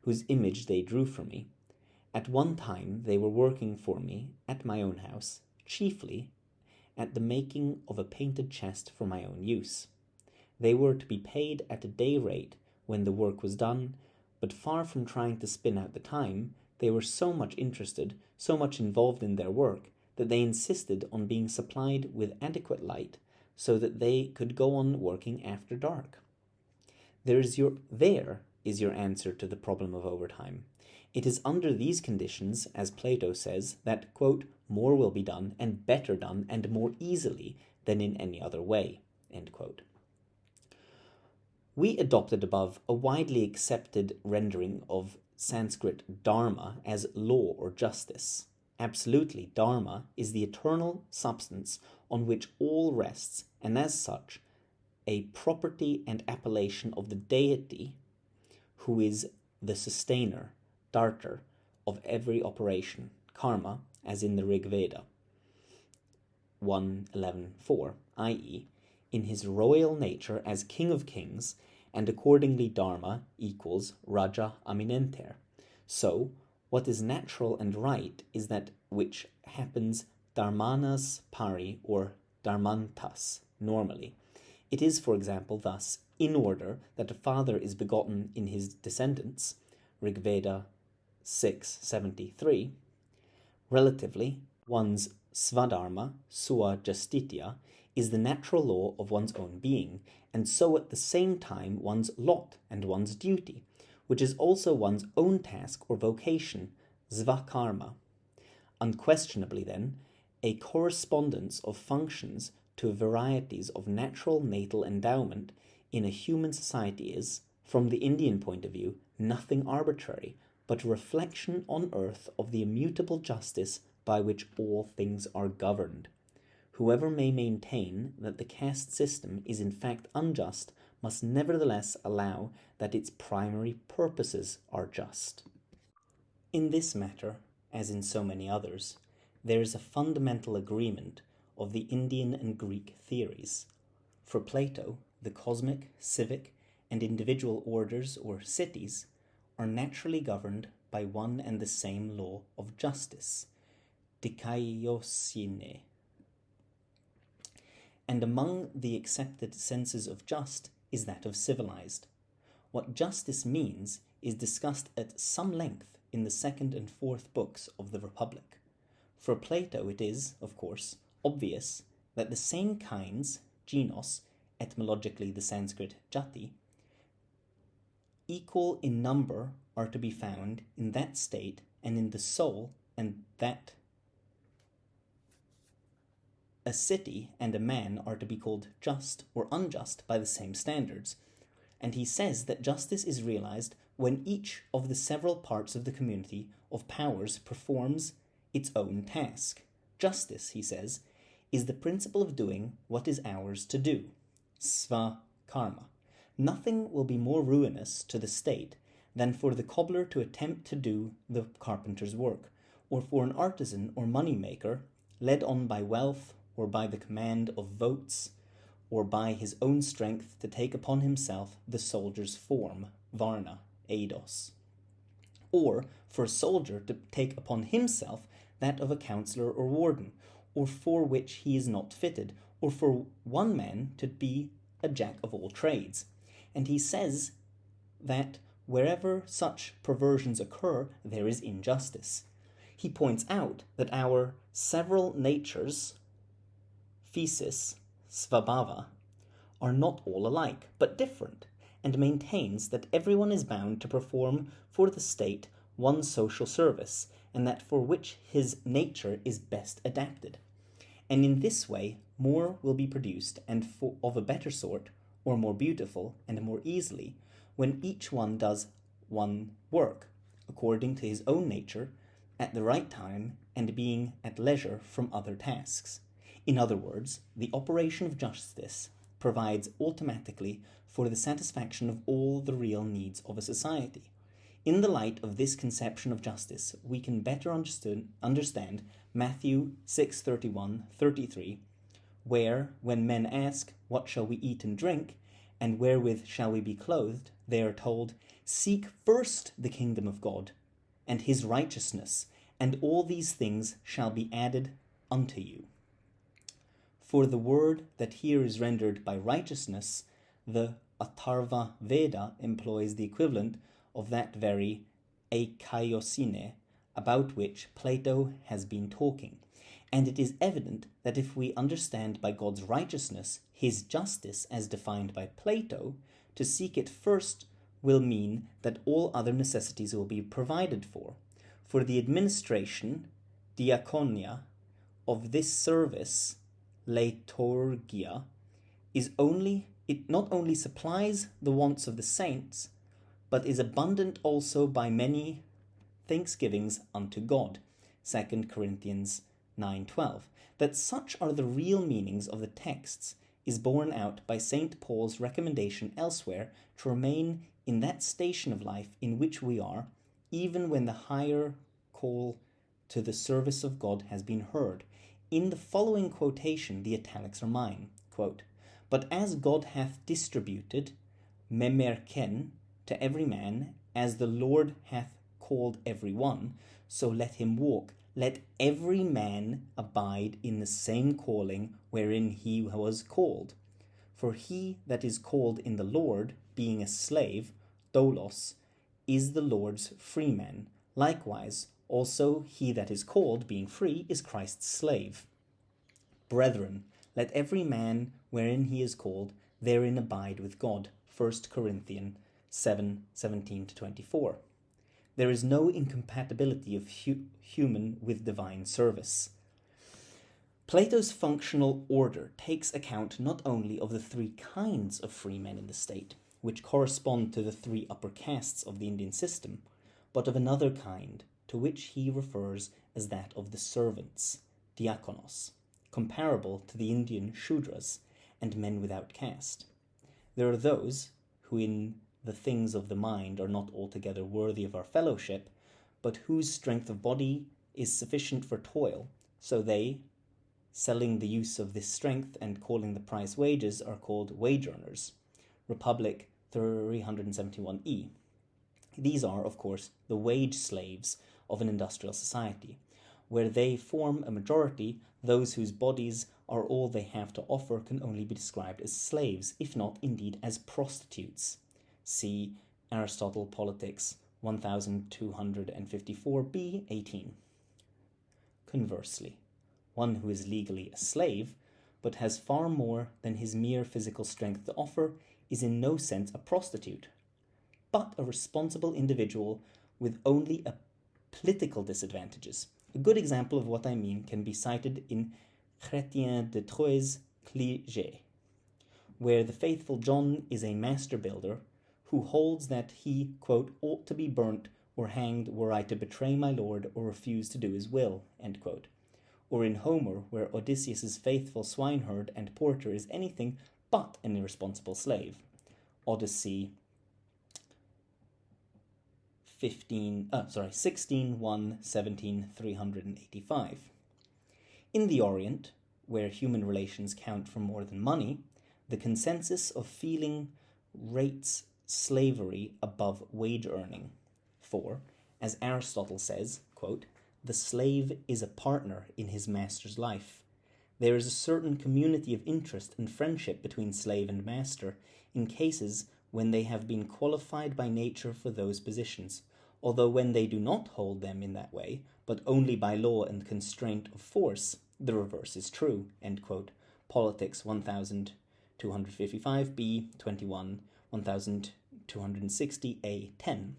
whose image they drew for me. At one time they were working for me at my own house, chiefly at the making of a painted chest for my own use. They were to be paid at a day rate when the work was done, but far from trying to spin out the time, they were so much interested, so much involved in their work, that they insisted on being supplied with adequate light so that they could go on working after dark. There is your answer to the problem of overtime. It is under these conditions, as Plato says, that, quote, more will be done, and better done, and more easily than in any other way, end quote. We adopted above a widely accepted rendering of Sanskrit dharma as law or justice. Absolutely, dharma is the eternal substance on which all rests, and as such, a property and appellation of the deity who is the sustainer, darter, of every operation, karma, as in the Rig Veda 1.11.4, i.e., in his royal nature as king of kings, and accordingly dharma equals raja eminenter. So, what is natural and right is that which happens dharmanas pari or dharmantas normally. It is, for example, thus in order that a father is begotten in his descendants, Rig Veda 6.73, relatively, one's svadharma, sua justitia, is the natural law of one's own being, and so at the same time one's lot and one's duty, which is also one's own task or vocation, svakarma. Unquestionably, then, a correspondence of functions to varieties of natural natal endowment in a human society is, from the Indian point of view, nothing arbitrary, but a reflection on earth of the immutable justice by which all things are governed. Whoever may maintain that the caste system is in fact unjust must nevertheless allow that its primary purposes are just. In this matter, as in so many others, there is a fundamental agreement of the Indian and Greek theories. For Plato, the cosmic, civic, and individual orders or cities are naturally governed by one and the same law of justice, dikaiosine. And among the accepted senses of just is that of civilized. What justice means is discussed at some length in the 2nd and 4th books of the Republic. For Plato it is, of course, obvious that the same kinds, genos, etymologically the Sanskrit jati, equal in number are to be found in that state and in the soul, and that a city and a man are to be called just or unjust by the same standards. And he says that justice is realized when each of the several parts of the community of powers performs its own task. Justice, he says, is the principle of doing what is ours to do, sva karma. Nothing will be more ruinous to the state than for the cobbler to attempt to do the carpenter's work, or for an artisan or money-maker, led on by wealth or by the command of votes, or by his own strength to take upon himself the soldier's form, varna, eidos, or for a soldier to take upon himself that of a councillor or warden, or for which he is not fitted, or for one man to be a jack of all trades. And he says that wherever such perversions occur, there is injustice. He points out that our several natures, physis, svabhava, are not all alike, but different, and maintains that everyone is bound to perform for the state one social service, and that for which his nature is best adapted. And in this way, more will be produced, and of a better sort, or more beautiful, and more easily, when each one does one work, according to his own nature, at the right time, and being at leisure from other tasks. In other words, the operation of justice provides automatically for the satisfaction of all the real needs of a society. In the light of this conception of justice, we can better understand Matthew 6:31-33, where, when men ask, "What shall we eat and drink? And wherewith shall we be clothed?" they are told, "Seek first the kingdom of God and his righteousness, and all these things shall be added unto you." For the word that here is rendered by righteousness, the Atharva Veda employs the equivalent of that very eikaiosine about which Plato has been talking. And it is evident that if we understand by God's righteousness his justice as defined by Plato, to seek it first will mean that all other necessities will be provided for. For the administration, diaconia, of this service, leiturgia, it not only supplies the wants of the saints, but is abundant also by many thanksgivings unto God. 2 Corinthians 9:12. That such are the real meanings of the texts is borne out by St. Paul's recommendation elsewhere to remain in that station of life in which we are, even when the higher call to the service of God has been heard. In the following quotation, the italics are mine. Quote, "But as God hath distributed memerken to every man, as the Lord hath called every one, so let him walk. Let every man abide in the same calling wherein he was called. For he that is called in the Lord, being a slave, doulos, is the Lord's freeman. Likewise, also he that is called, being free, is Christ's slave. Brethren, let every man wherein he is called, therein abide with God." 1 Corinthians 7:17-24. There is no incompatibility of human with divine service. Plato's functional order takes account not only of the three kinds of free men in the state, which correspond to the three upper castes of the Indian system, but of another kind, to which he refers as that of the servants, diakonos, comparable to the Indian shudras and men without caste. There are those who in the things of the mind are not altogether worthy of our fellowship, but whose strength of body is sufficient for toil, so they, selling the use of this strength and calling the price wages, are called wage earners. Republic 371e. These are, of course, the wage slaves of an industrial society. Where they form a majority, those whose bodies are all they have to offer can only be described as slaves, if not indeed as prostitutes. See Aristotle Politics 1254b 18. Conversely, one who is legally a slave, but has far more than his mere physical strength to offer, is in no sense a prostitute, but a responsible individual with only political disadvantages. A good example of what I mean can be cited in Chrétien de Troyes' Clergé, where the faithful John is a master builder who holds that he, quote, ought to be burnt or hanged were I to betray my lord or refuse to do his will, end quote. Or in Homer, where Odysseus's faithful swineherd and porter is anything but an irresponsible slave. Odyssey 16:1-17:385. In the Orient, where human relations count for more than money, the consensus of feeling rates slavery above wage earning. For, as Aristotle says, quote, "The slave is a partner in his master's life. There is a certain community of interest and friendship between slave and master in cases when they have been qualified by nature for those positions, although when they do not hold them in that way, but only by law and constraint of force, the reverse is true," end quote. Politics 1255b 21, 1260a 10.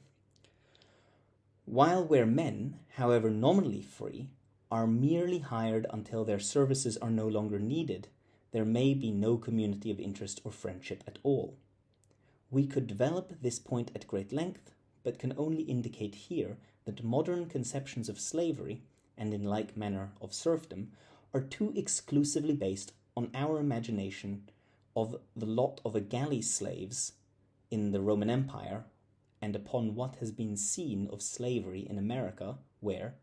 While where men, however nominally free, are merely hired until their services are no longer needed, there may be no community of interest or friendship at all. We could develop this point at great length, but can only indicate here that modern conceptions of slavery, and in like manner of serfdom, are too exclusively based on our imagination of the lot of a galley slaves in the Roman Empire and upon what has been seen of slavery in America, where,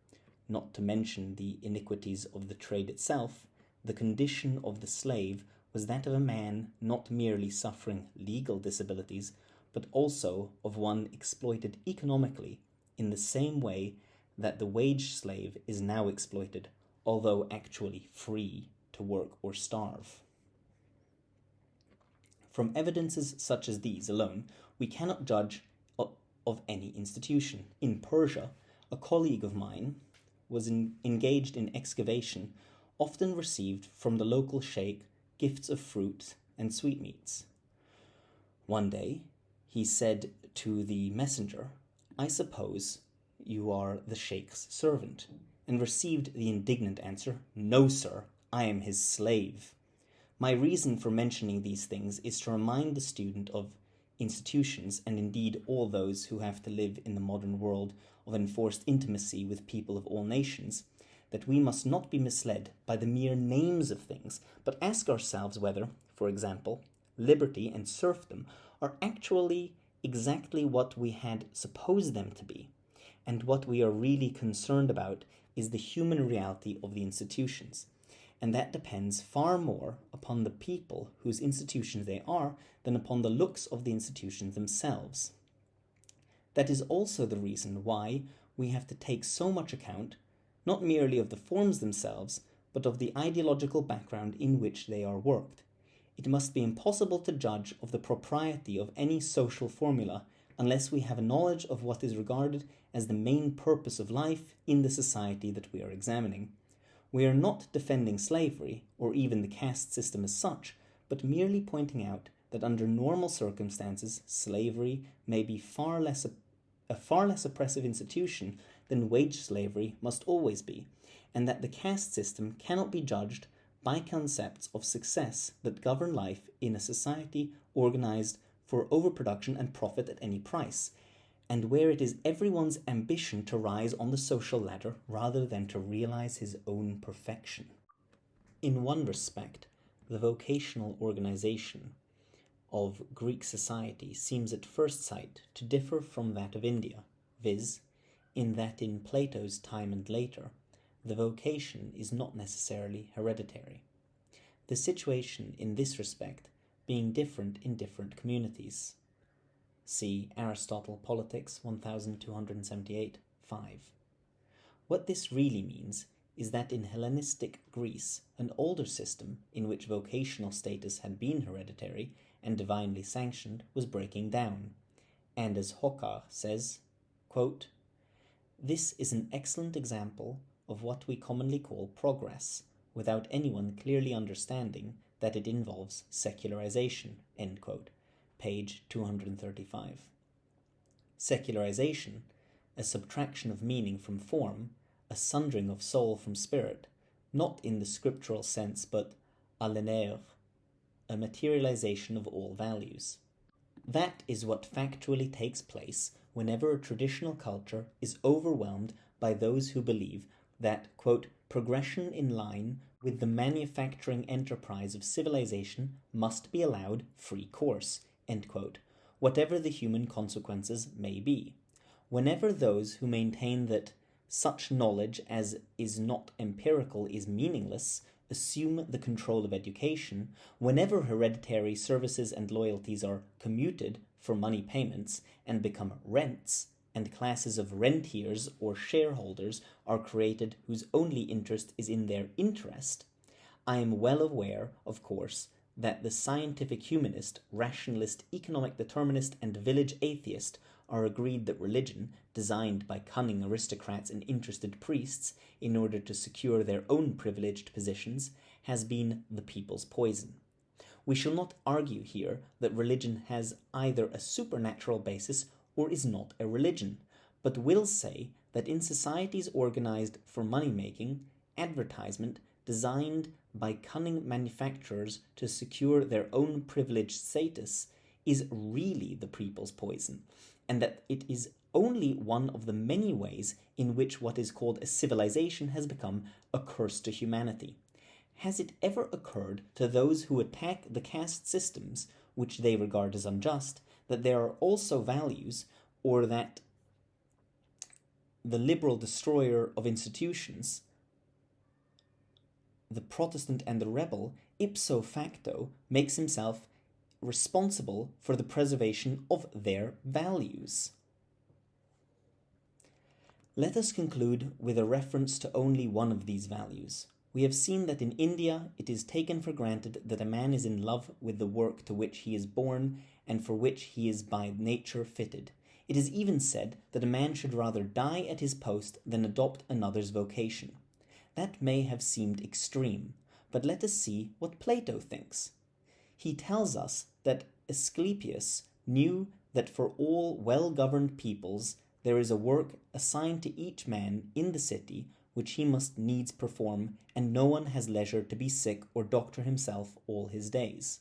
not to mention the iniquities of the trade itself, the condition of the slave was that of a man not merely suffering legal disabilities, but also of one exploited economically in the same way that the wage slave is now exploited, although actually free to work or starve. From evidences such as these alone, we cannot judge of any institution. In Persia, a colleague of mine was engaged in excavation, often received from the local sheikh gifts of fruit and sweetmeats. One day, he said to the messenger, "I suppose you are the sheikh's servant," and received the indignant answer, "No, sir, I am his slave." My reason for mentioning these things is to remind the student of institutions, and indeed all those who have to live in the modern world of enforced intimacy with people of all nations, that we must not be misled by the mere names of things, but ask ourselves whether, for example, liberty and serfdom are actually exactly what we had supposed them to be, and what we are really concerned about is the human reality of the institutions, and that depends far more upon the people whose institutions they are than upon the looks of the institutions themselves. That is also the reason why we have to take so much account, not merely of the forms themselves, but of the ideological background in which they are worked. It must be impossible to judge of the propriety of any social formula unless we have a knowledge of what is regarded as the main purpose of life in the society that we are examining. We are not defending slavery, or even the caste system as such, but merely pointing out that under normal circumstances, slavery may be a far less oppressive institution than wage slavery must always be, and that the caste system cannot be judged by concepts of success that govern life in a society organized for overproduction and profit at any price, and where it is everyone's ambition to rise on the social ladder rather than to realize his own perfection. In one respect, the vocational organization of Greek society seems at first sight to differ from that of India, viz., in that in Plato's time and later, the vocation is not necessarily hereditary. The situation in this respect being different in different communities. See Aristotle Politics 1278, 5. What this really means is that in Hellenistic Greece, an older system in which vocational status had been hereditary and divinely sanctioned was breaking down, and as Hocker says, quote, "This is an excellent example of what we commonly call progress, without anyone clearly understanding that it involves secularization," end quote, page 235. Secularization, a subtraction of meaning from form, a sundering of soul from spirit, not in the scriptural sense but à l'envers, a materialization of all values. That is what factually takes place whenever a traditional culture is overwhelmed by those who believe that, quote, "progression in line with the manufacturing enterprise of civilization must be allowed free course," end quote, whatever the human consequences may be. Whenever those who maintain that such knowledge as is not empirical is meaningless assume the control of education, whenever hereditary services and loyalties are commuted for money payments and become rents, and classes of rentiers or shareholders are created whose only interest is in their interest, I am well aware, of course, that the scientific humanist, rationalist, economic determinist, and village atheist are agreed that religion, designed by cunning aristocrats and interested priests in order to secure their own privileged positions, has been the people's poison. We shall not argue here that religion has either a supernatural basis or is not a religion, but will say that in societies organized for money-making, advertisement, designed by cunning manufacturers to secure their own privileged status, is really the people's poison, and that it is only one of the many ways in which what is called a civilization has become a curse to humanity. Has it ever occurred to those who attack the caste systems, which they regard as unjust, that there are also values or that the liberal destroyer of institutions, the Protestant and the rebel, ipso facto makes himself responsible for the preservation of their values. Let us conclude with a reference to only one of these values. We have seen that in India it is taken for granted that a man is in love with the work to which he is born and for which he is by nature fitted. It is even said that a man should rather die at his post than adopt another's vocation. That may have seemed extreme, but let us see what Plato thinks. He tells us that Asclepius knew that for all well-governed peoples there is a work assigned to each man in the city which he must needs perform, and no one has leisure to be sick or doctor himself all his days.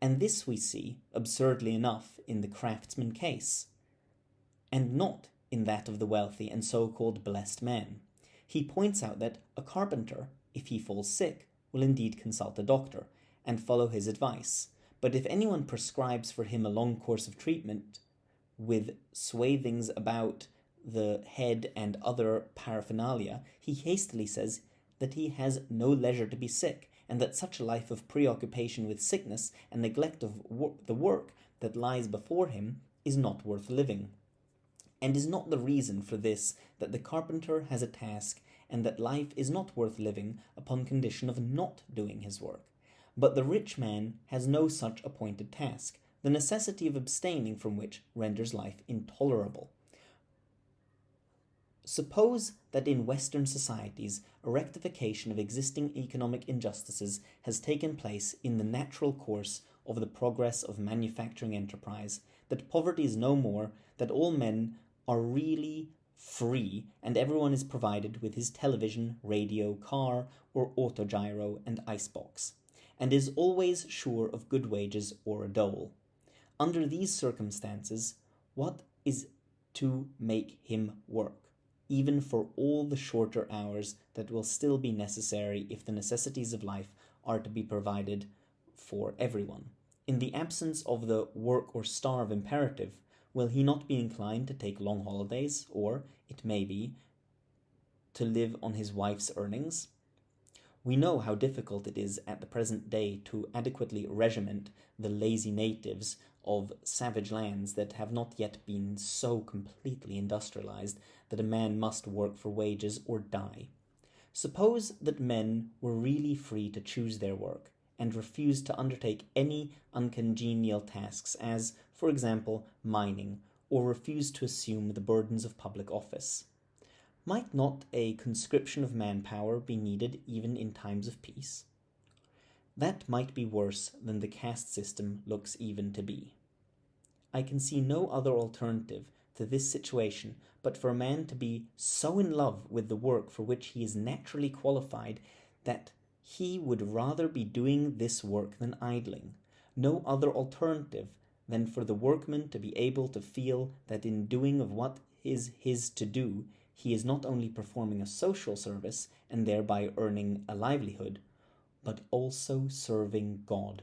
And this we see, absurdly enough, in the craftsman case, and not in that of the wealthy and so-called blessed man. He points out that a carpenter, if he falls sick, will indeed consult a doctor and follow his advice, but if anyone prescribes for him a long course of treatment with swathings about the head and other paraphernalia, he hastily says that he has no leisure to be sick, and that such a life of preoccupation with sickness and neglect of the work that lies before him is not worth living. And is not the reason for this that the carpenter has a task, and that life is not worth living upon condition of not doing his work? But the rich man has no such appointed task, the necessity of abstaining from which renders life intolerable. Suppose that in Western societies a rectification of existing economic injustices has taken place in the natural course of the progress of manufacturing enterprise, that poverty is no more, that all men are really free, and everyone is provided with his television, radio, car, or autogyro and icebox, and is always sure of good wages or a dole. Under these circumstances, what is to make him work, even for all the shorter hours that will still be necessary if the necessities of life are to be provided for everyone? In the absence of the work or starve imperative, will he not be inclined to take long holidays, or, it may be, to live on his wife's earnings? We know how difficult it is at the present day to adequately regiment the lazy natives of savage lands that have not yet been so completely industrialized that a man must work for wages or die. Suppose that men were really free to choose their work, and refused to undertake any uncongenial tasks as, for example, mining, or refused to assume the burdens of public office. Might not a conscription of manpower be needed even in times of peace? That might be worse than the caste system looks even to be. I can see no other alternative to this situation but for a man to be so in love with the work for which he is naturally qualified that he would rather be doing this work than idling. No other alternative than for the workman to be able to feel that in doing of what is his to do, he is not only performing a social service and thereby earning a livelihood, but also serving God.